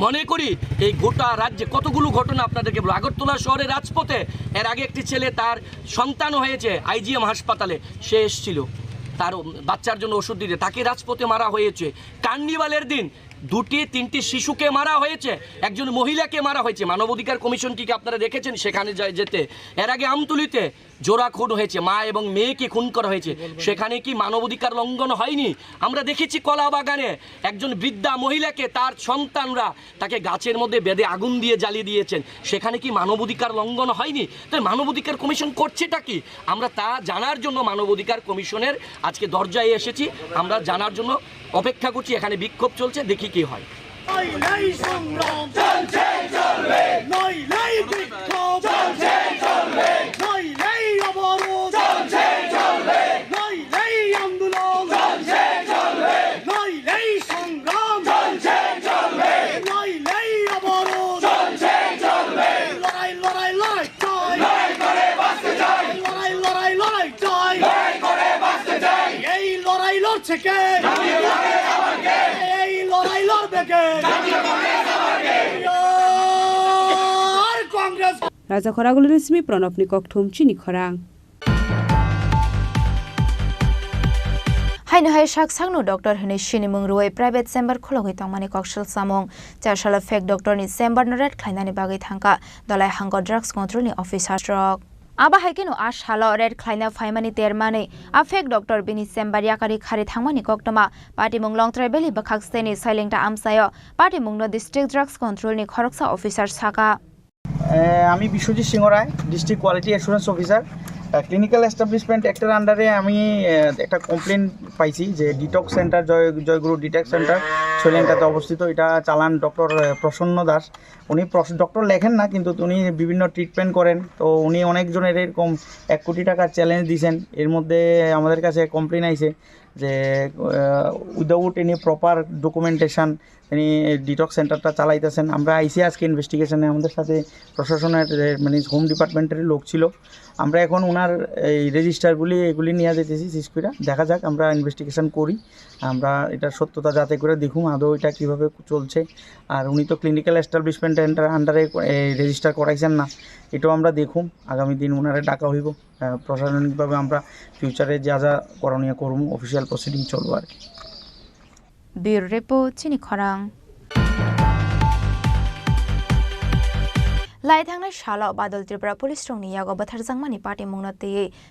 মনে করি এই গোটা রাজ্যে কতগুলো ঘটনা আপনাদেরকে বলবো। আগরতলা শহরের রাজপথে এর আগে একটি ছেলে, তার সন্তান হয়েছে আইজিএম হাসপাতালে, সে এসেছিল তার বাচ্চার জন্য ওষুধ দিতে, তাকে রাজপথে মারা হয়েছে। কার্নিভালের দিন 2-3টি শিশুকে মারা হয়েছে, একজন মহিলাকে মারা হয়েছে। মানবাধিকার কমিশনটিকে আপনারা দেখেছেন সেখানে যেতে। এর আগে আমতুলিতে জোড়া খুন হয়েছে, মা এবং মেয়েকে খুন করা হয়েছে, সেখানে কি মানবাধিকার লঙ্ঘন হয়নি? আমরা দেখেছি কলা বাগানে একজন বৃদ্ধা মহিলাকে তার সন্তানরা তাকে গাছের মধ্যে বেঁধে আগুন দিয়ে জ্বালিয়ে দিয়েছেন, সেখানে কি মানবাধিকার লঙ্ঘন হয়নি? তাই মানবাধিকার কমিশন করছেটা কি, আমরা তা জানার জন্য মানবাধিকার কমিশনের আজকে দরজায় এসেছি। আমরা জানার জন্য অপেক্ষা করছি, এখানে বিক্ষোভ চলছে, দেখি কি হয়। রাজা খরাগুলো রেশমি প্রণব নিককঠুম চিনি খরাং হাইনো হাই শাক সাংনো ডক্টর হনে শিনি মুংরুই প্রাইভেট চেম্বার খোলগৈ তংমানি ককসল সামং চারশালা ফেক ডক্টর नि চেম্বার নরেট খাইনানি বাগৈ থাঙ্কা দলাই হাঙ্গ ড্রাগস কন্ট্রোল नि অফিসার স্ট্রক আবা হাইকেনো আশ হালো রেড খাইনা ফাইমানি তেরমানি আফেক ডক্টর বিনি চেম্বার ইয়াকারি খারি থাংমানি কক্তমা পার্টি মুং লং ট্রাইবেলি বখাকস্তেনি সাইলেংটা আমসায় পার্টি মুং ডিস্ট্রিক্ট ড্রাগস কন্ট্রোল नि খরকসা অফিসার সাকা আমি Biswajit Singha Roy, district quality assurance officer. Clinical establishment অ্যাক্টের আন্ডারে আমি একটা কমপ্লেন পাইছি যে ডিটক্স সেন্টার জয়গুরু ডিটক্স সেন্টার ছৈলেংটাতে অবস্থিত। এটা চালান ডক্টর প্রসন্ন দাস। উনি ডক্টর লেখেন না, কিন্তু উনি বিভিন্ন ট্রিটমেন্ট করেন। তো উনি অনেকজনের এরকম 1 কোটি টাকার চ্যালেঞ্জ দিয়েছেন। এর মধ্যে আমাদের কাছে কমপ্লেন আইছে যে উইদাউট এনি প্রপার ডকুমেন্টেশন তিনি ডিটক্স সেন্টারটা চালাইতেছেন। আমরা আইসি আজকে ইনভেস্টিগেশনে, আমাদের সাথে প্রশাসনের মানে হোম ডিপার্টমেন্টের লোক ছিল। আমরা এখন ওনার এই রেজিস্টারগুলি এগুলি নিয়ে যেতেছি সিসপিরা, দেখা যাক, আমরা ইনভেস্টিগেশন করি, আমরা এটার সত্যতা যাচাই করে দেখুন আদৌ এটা কীভাবে চলছে। আর উনি তো ক্লিনিক্যাল এস্টাবলিশমেন্টের আন্ডারে রেজিস্টার করাইছেন না, এটাও আমরা দেখুন। আগামী দিন ওনারে ডাকা হইব, প্রশাসনিকভাবে আমরা ফিউচারে যা যা করণীয় করব, অফিসিয়াল প্রসিডিং চলবো আর কি। ব্যুরো রিপোর্ট চিনি খরাং। लाइथांनाय सालाव बादल त्रिपुरा पुलिस रंनि यागो बाथारजांमानि पार्टी मुंनते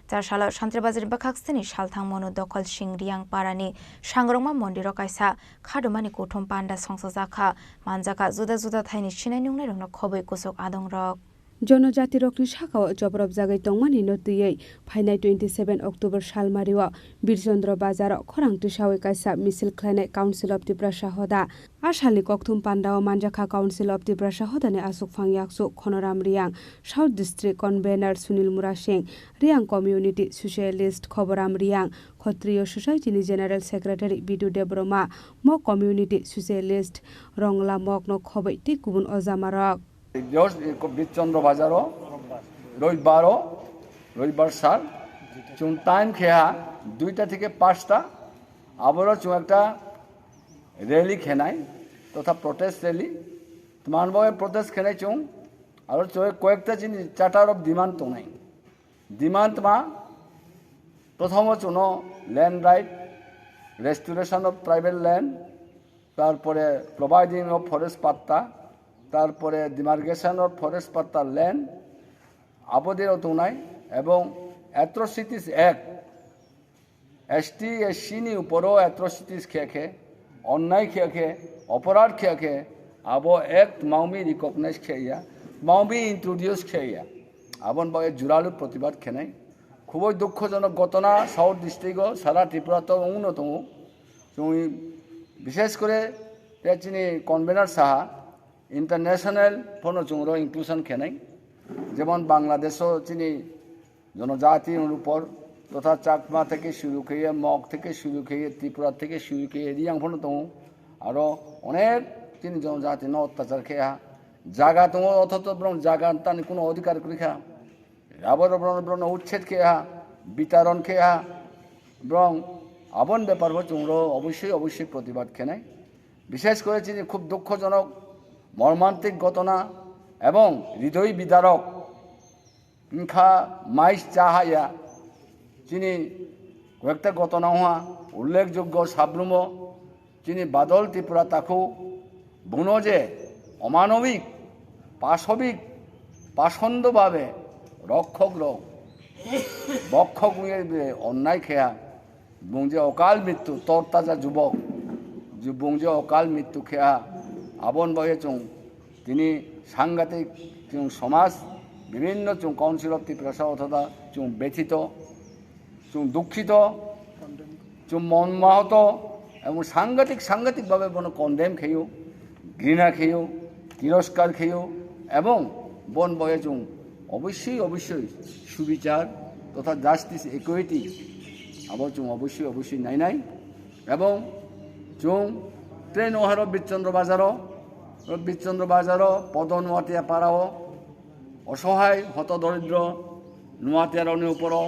चार सालाव शान्तिबाजार बाखाक्सिनि सालथां मनु दखल सिंग्रियां पारानि सांग्रंमा मन्दिर कायसा खादुमानि कुथुम पान्डा संसजाखा मानजाका जुदा जुदा थाइनि सिनाय नुंनाय रंनो खबै कुसुक आदं रक जनजाति रकनि शाखाव जबरब जागै तंमानि नतुयै फाइनाय 27 अक्टोबर सालमारिवा बिरचन्द्र बाजार खरां टिसावै कायसा मिसिल ख्लायनाय काउन्सिल अफ त्रिपुरा साहदा आसालि कक्थुम पान्डाव मानजाखा काउन्सिल अफ त्रिपुरा साहदानि आसुक फांयाकसु Khanram Reang south district convener Sunil मुरा सिंह रियां कम्युनिटी सोशलिस्ट खबराम रियां क्षत्रिय सोसाइटिनि जेनेरेल सेक्रेटारि बिदु देब्रमा म कम्युनिटी सोशलिस्ट रंला मकनो खबै ति गुबुन अजामारक बिरचन्द्र बाजारो रविवार साल चुन टाइम खेहा 2টা থেকে 5টা আবারও চুন একটা র্যালি খেনাই তথা প্রটেস্ট র্যালি মানবয়ে প্রটেস্ট খেনাই চুন আর কয়েকটা জিনিস চার্টার অফ ডিমান্ড তো নাই ডিমান্ড মা প্রথম চুন land right restoration of tribal land তারপরে প্রোভাইডিং অফ ফরেস্ট পাত্তা তারপরে ডিমার্কেশন অফ ফরেস্ট পাত্তা ল্যান্ড আবদেরও তো নাই এবং অ্যাট্রোসিটিস অ্যাক্ট এসটি এসসিনি উপরও অ্যাট্রোসিটিস খেয়ে অন্যায় খেয়ে অপরাধ খেয়ে আবো অ্যাক্ট মাউমি রিকগনাইজ খেয়া মাউমি ইন্ট্রোডিউস খেয়া আবন বয়ে জোরালো প্রতিবাদ খেনাই খুবই দুঃখজনক ঘটনা সাউথ ডিস্ট্রিক্টও সারা ত্রিপুরাতেও অন্যতম বিশেষ করে চিনি কনভেনার সাহা ইন্টারন্যাশনাল ফোন চুংরো ইনক্লুশন খেনাই যেমন বাংলাদেশও চিনি জনজাতির উপর তথা চাকমা থেকে শুরু খেয়ে মগ থেকে শুরু খেয়ে ত্রিপুরা থেকে শুরু খেয়ে রিয়াং ফোন তো আরও অনেক চিনি জনজাতি অত্যাচার খেয়া জায়গা তো অথচ ব্রণ জায়গা তার কোনো অধিকার করে খা আবার ব্রণ উচ্ছেদ খেয়া বিতরণ খেয়া ব্রং আবন ব্যাপার চুংরো অবশ্যই প্রতিবাদ খেনাই বিশেষ করে চিনি খুব দুঃখজনক মর্মান্তিক ঘটনা এবং হৃদয় বিদারক ইনখা মাইস চাহাইয়া চিনি কয়েকটা ঘটনা হওয়া উল্লেখযোগ্য সাবরুম চিনি বাদল ত্রিপুরা তাকু বুনো যে অমানবিক পাশবিক পাষণ্ডভাবে বক্ষক অন্যায় খেয়া বুংজে অকাল মৃত্যু তরতাজা যুবক বুংজে অকাল মৃত্যু খেয়া আবন বয়ে চুং তিনি সাংঘাতিক চুং সমাজ বিভিন্ন চুং কাউন্সিল অফ ত্রিপুরা অথবা চুং ব্যথিত চুং দুঃখিত চুং মনমাহত এবং সাংঘাতিকভাবে বন কন্ডেম খেয়েও ঘৃণা খেয়েও তিরস্কার খেয়েও এবং বন বয়ে চুং অবশ্যই সুবিচার তথা জাস্টিস ইকুইটি আবার চুং অবশ্যই নাই এবং চুং ট্রেন ওহারও বিরচন্দ্র বাজারও পদ নোয়াটিয়া পাড়াও অসহায় হতদরিদ্র নোয়াটিয়ারনের উপরও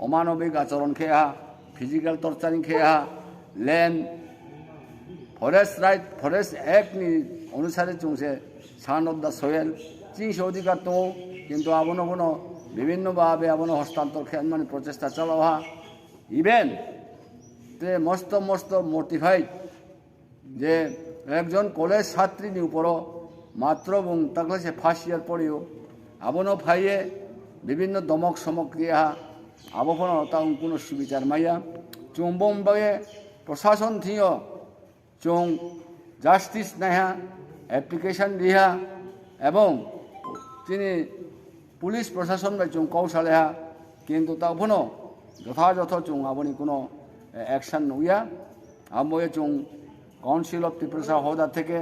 অমানবিক আচরণ খেয়া ফিজিক্যাল টর্চারিং খেয়া ল্যান্ড ফরেস্ট অ্যাক্ট অনুসারে চুংছে সান অফ দ্য সোয়েল চিংসে অধিকার তো কিন্তু আবনো বিভিন্নভাবে আবনো হস্তান্তর খেয়াল মানে প্রচেষ্টা চালাওয়া ইভেন তে মস্ত মোটিফাইড যে একজন কলেজ ছাত্রীর উপরও মাত্র এবং তাকে সে ফার্স্ট ইয়ার পড়েও আবনো ফাইয়ে বিভিন্ন দমক সমক দিয়া আবনো তা কোনো সুবিচার মাইয়া চুম্বম বয়ে প্রশাসন থিও চুং জাস্টিস নেহা অ্যাপ্লিকেশন দিয়া এবং তিনি পুলিশ প্রশাসন বা চুং কৌশলেহা কিন্তু তা ভনো যথাযথ চুং আবনি কোনো অ্যাকশন নইয়া আময়ে চুং কাউন্সিল অফ ত্রিপুরা হদা থেকে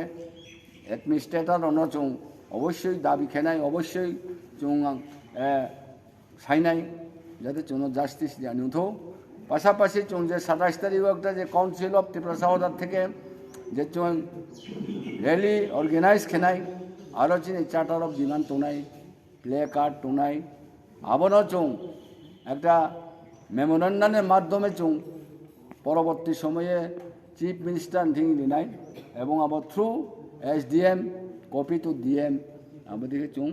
অ্যাডমিনিস্ট্রেটর অনচুং অবশ্যই দাবি খেনাই অবশ্যই চুং সাইনাই যাতে চুন জাস্টিস জানিউথ পাশাপাশি চুং যে 27 তারিখ একটা যে কাউন্সিল অফ ত্রিপুরা হদা থেকে যে চুং র্যালি অর্গানাইজ খেনাই আরও চিনি চার্টার অফ ডিমান্ড টুনাই প্লে কার্ড টুনাই আবারও চুং একটা মেমোরেন্ডামের মাধ্যমে চুং পরবর্তী সময়ে চিফ মিনিস্টার ঠিক নিনাই এবং আবার through SDM copy to DM আমাদেরকে চুং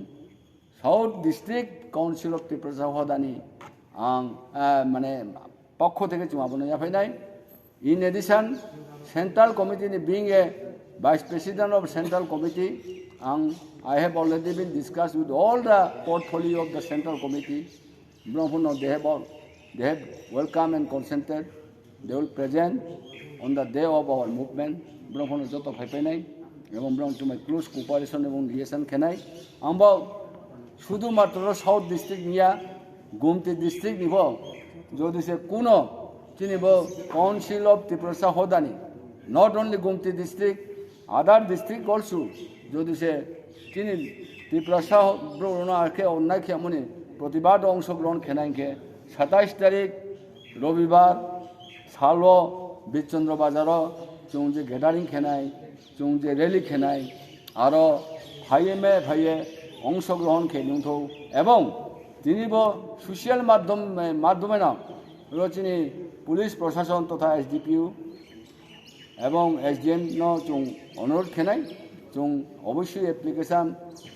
south district council of Tripura হদানি আং মানে পক্ষ থেকে চুং আবার জাফাইনাই in addition central committee being a vice president of central committee I have already been discussed with all the portfolio of the central committee. They have welcome and consented. They will present on the day of our movement. Joto Paipenai, to my close cooperation and liaison Kenai. Amba Sudu Matro South District Nia, Gumti District Nivo, Jodise Kuno, Chinibo, Council of Tripura Hodani. Not only Gumti District, other district also. Jodise Chini Tripura ব্রণকে অন্যায় খেমনে প্রতিবাদ অংশগ্রহণ খেনাইকে 27 তারিখ রবিবার সালো বিচন্দ্র বাজার চুং যে গ্যাদারিং খেনাই চুং যে র্যালি খেনাই আরও ভাইয়ে অংশগ্রহণ খেলুথ এবং তিনি সোশ্যাল মাধ্যমে না রচিনি পুলিশ প্রশাসন তথা SDPU এবং SDM চুং অনুরোধ খেনাই চুং অবশ্যই অ্যাপ্লিকেশন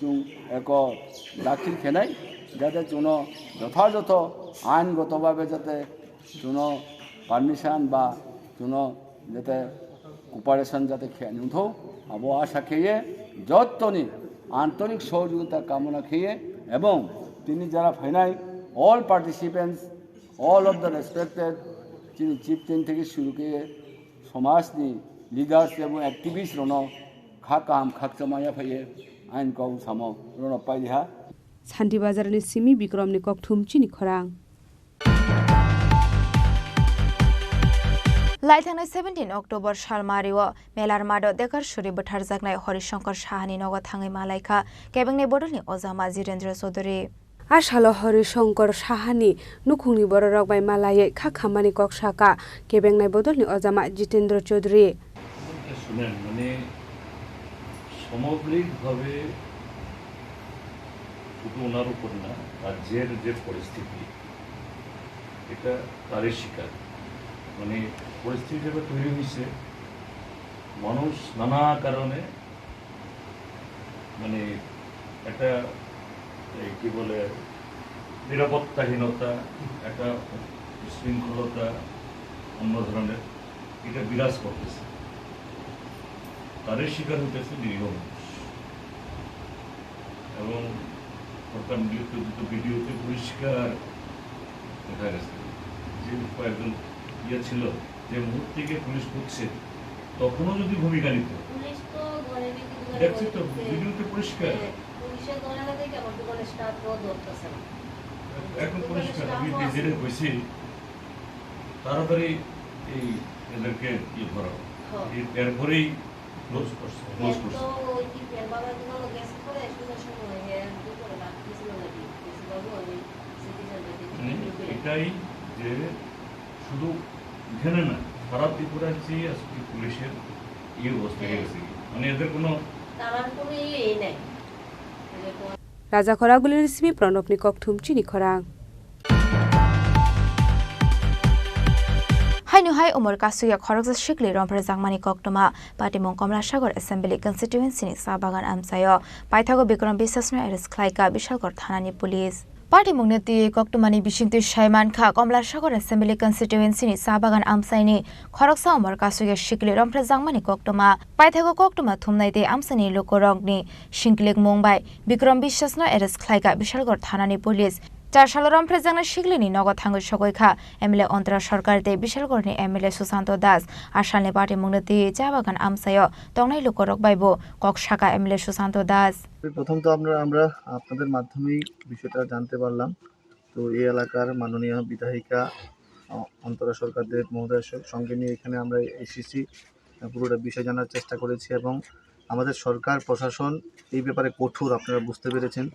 চুং এক দাখিল খেনাই যাতে চুন যথাযথ আইনগতভাবে যাতে চুন পারমিশন বা চুন যাতে কোপারেশন যাতে খেয়ে নিউথ আবো আশা খেয়ে যতনি আন্তরিক সহযোগিতা কামনা খেয়ে এবং তিনি যারা ফাইনাই all participants all of the respected তিনি চিফ টেন থেকে শুরু করে সমাজনি লিডার্স এবং অ্যাক্টিভিস্ট রন খাকাম খাকচমায়া ফাইয়ে আইন কাউ সামো রন পাইলিহা সান্তি বাজারनि सिमी बिक्रमनि ककथुम चिनि खरां लाइथांनाय 17 अक्टोबर सालमारिव मेलार मादो देकार सुरि बोथार जागनाय हरिशंकर साहानि नगद थाङै मालायखा केबेंनि बदलनि अजामा जिरेन्द्र चौधुरी आसालो हरिशंकर साहानि नुखुंनि बररक बाय मालायै खा खामानि ककसाका केबेंनाय बदलनि अजामा जितेन्द्र चौधुरी শুনেন মানে সামগ্রিকভাবে শুধু ওনার উপর না রাজ্যের যে পরিস্থিতি এটা তারই শিকার মানে পরিস্থিতি যেটা তৈরি হয়েছে মানুষ নানা কারণে মানে একটা কি বলে নিরাপত্তাহীনতা একটা শৃঙ্খলতা অন্য ধরনের এটা বিরাজ করতেছে তারই শিকার হতেছে নিরীহ মানুষ এবং সরকার নিয়োজিত ভিডিওতে পরিষ্কার দেখা গেছে যে কয়েকজন ছিল যে মুহূর্তে গিয়ে পুলিশ ঢুকছে তখনও যদি ভূমিকা নিত দেখছি তো ভিডিওতে পরিষ্কার এখন পরিষ্কার আমি নিজেদের কইছি তাড়াতাড়ি এই এদেরকে ইয়ে করা এরপরেই ক্লোজ করছে এটাই যে শুধু এখানে না সারা ত্রিপুরার চেয়ে আজকে পুলিশের এই অবস্থা হয়ে গেছে মানে এদের কোনো राजा खरागुलिर सिमी प्रणबनि ककथुम चिनि खरां हाइनुहाय उमर कासुया खरगजा शिकली रंफर जांगमानि कक्टमा पाटिमं कमला सागर एसेम्बली कन्स्टिट्युएन्सिनि साबागान आमसायो पाइथागो बिक्रम बिसासनो एरेस्ट खालायका बिशालगढ़ थानानि पुलिस पार्टी मुंगनेति कक्टमानि बिसिंति सायमान खा कमला सागर एसेम्बली कन्स्टिट्युएन्सिनि साबागान आमसायनि खरगसा उमर कासुया शिकली रंफर जांगमानि कक्टमा पाइथागो कक्टमा थुमनायते आमसानि लोकरंगनि शिंकलिक मुंबाय बिक्रम बिसासनो एरेस्ट खालायका बिशालगढ़ थानानि पुलिस चारसालराम फ्रेजांना शिगलिनि नगद थांगै सगयखा एमएलए अन्तरा सरकार दे बिशालगढ़नि एमएलए सुशांत दास आसालनि पार्टी मुंगनेति चाबागान आमसायो तंनाय लोकरक बायबो ककसाका एमएलए सुशांत दास প্রথম তো আমরা আপনাদের মাধ্যমেই বিষয়টা জানতে পারলাম তো এই এলাকার মাননীয় বিধায়িকা অন্তরা সরকারদের মহোদয়ের সঙ্গে নিয়ে এখানে আমরা এসেছি পুরোটা বিষয় জানার চেষ্টা করেছি এবং আমাদের সরকার প্রশাসন এই ব্যাপারে কঠোর, আপনারা বুঝতে পেরেছেন।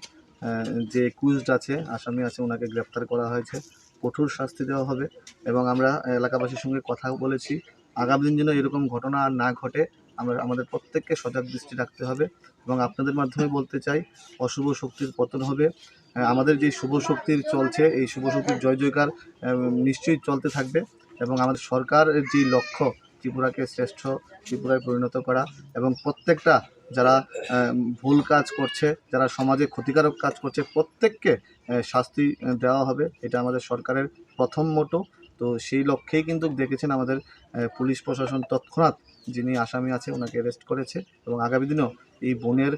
যে একুইজড আছে, আসামি আছে, ওনাকে গ্রেপ্তার করা হয়েছে, কঠোর শাস্তি দেওয়া হবে এবং আমরা এলাকাবাসীর সঙ্গে কথাও বলেছি আগামী দিন যেন এরকম ঘটনা আর না ঘটে আমাদের প্রত্যেককে সজাগ দৃষ্টি রাখতে হবে এবং আপনাদের মাধ্যমে বলতে চাই অশুভ শক্তির পতন হবে। আমাদের যে শুভ শক্তির চলছে, এই শুভ শক্তির জয় জয়কার নিশ্চয়ই চলতে থাকবে এবং আমাদের সরকারের যে লক্ষ্য ত্রিপুরাকে শ্রেষ্ঠ ত্রিপুরায় পরিণত করা এবং প্রত্যেকটা যারা ভুল কাজ করছে, যারা সমাজে ক্ষতিকারক কাজ করছে, প্রত্যেককে শাস্তি দেওয়া হবে, এটা আমাদের সরকারের প্রথম মোটো। তো সেই লক্ষ্যেই কিন্তু দেখেছেন আমাদের পুলিশ প্রশাসন তৎক্ষণাৎ যিনি আসামি আছে ওনাকে অ্যারেস্ট করেছে এবং আগামী দিনেও এই বোনের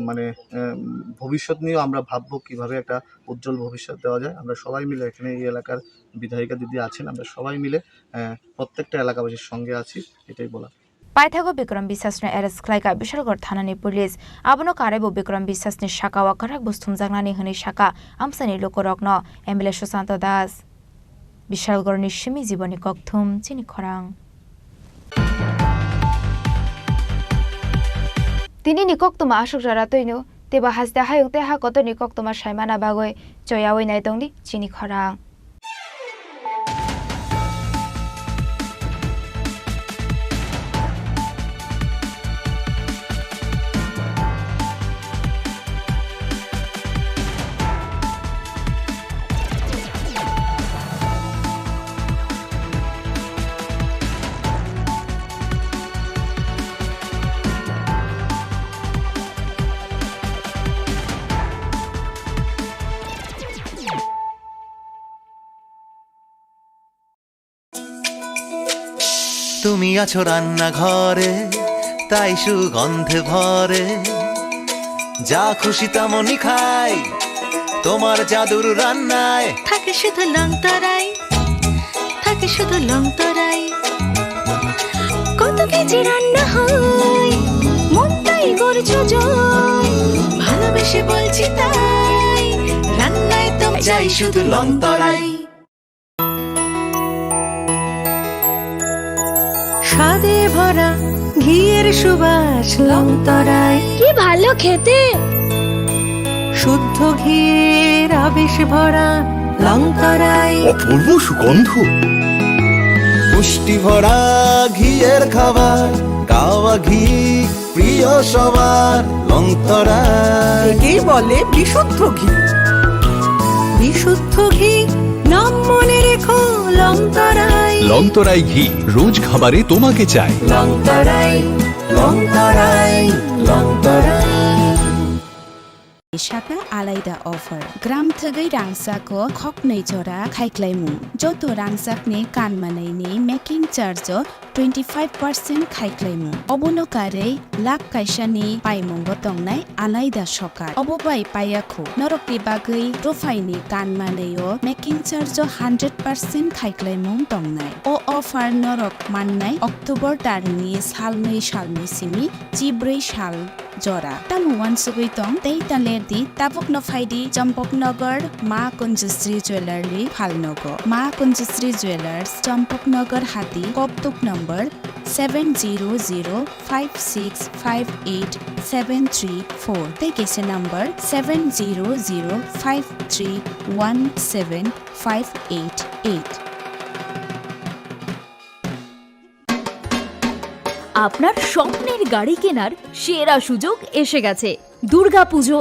মানে ভবিষ্যৎ নিয়েও আমরা ভাববো কীভাবে একটা উজ্জ্বল ভবিষ্যৎ দেওয়া যায়। আমরা সবাই মিলে, এখানে এই এলাকার বিধায়িকা দিদি আছেন, আমরা সবাই মিলে প্রত্যেকটা এলাকাবাসীর সঙ্গে আছি, এটাই বলা। पाइथागो विक्रम विश्वासनो एरेस्ट खालायगा विशालगढ़ थानानि पुलिस आबनो कारेबो विक्रम विश्वासनि शाखावा काराक बुस्थुम जागनानि हनै शाखा आमसानि लोकरकनो एमएलए सुशांत दास विशालगढ़नि सिमी जीवनी कक्थुम चिनी खरां तिनी निकक्तुमा आशुक जरा तैनो तेबा हासदा हायुं तेहा कत निकक्तुमा साइमाना बागै जयावै नायतंनि चिनी खरां তুমি আছো রান্না ঘরে, তাই সুগন্ধে ভরে, যা খুশি তেমনই খাই তোমার জাদুর রান্নায়। থাকে শুধু লং তরাই, থাকে শুধু লং তরাই, কত কেজি রান্না হয় মনটাই করছো জয়, ভালোবেসে বলছি তাই রান্নায় তো চাই শুধু লং তরাই। স্বাদে ভরা ঘিয়ের সুবাস লং তরাই, কি ভালো খেতে, শুদ্ধ ঘিয়ের আবেশ ভরা লং তরাই, অপূর্ব সুগন্ধ, পুষ্টি ভরা ঘিয়ের খাবার, গাওয়া ঘি প্রিয় সবার লং তরাই। একেই বলে বিশুদ্ধ ঘি, বিশুদ্ধ ঘি নাম মনে রেখো লং তরাই। লং তরাই ঘি রোজ খাবারে তোমাকে চাই। লং তরাই, লং তরাই, লং তরাই। শাখা আলাইদা অফার গ্রাম थगै रांसाको खक्नै जरा खाइक्लाइमु जतो रांसाकनि कानमानैनि मेकिं चार्ज 25% खाइक्लाइमु अबनकारै लाख काइसानि पाइमंगो तंनाय आलाइदा सकार अबबाय पायाखौ नरकनि बागै रुफाइनि कानमानैयो मेकिं चार्ज 100% खाइक्लाइमु तंनाय अ अफार नरक माननाय अक्टोबर दाननि सालनै सालनिसिमि 14 साल जरा तामुवान सुगैतम तैतालेरदि ताबुक नफाइदि चम्पकनगर मा कुञ्जश्री ज्वेलरी फालनगो मा कुञ्जश्री ज्वेलर्स चम्पकनगर हाती कप्तुक नम्बर 7005658734 तेकेसे नम्बर 7005317588। আপনার স্বপ্নের গাড়ি কেনার সেরা সুযোগ এসে গেছে। দুর্গাপুজো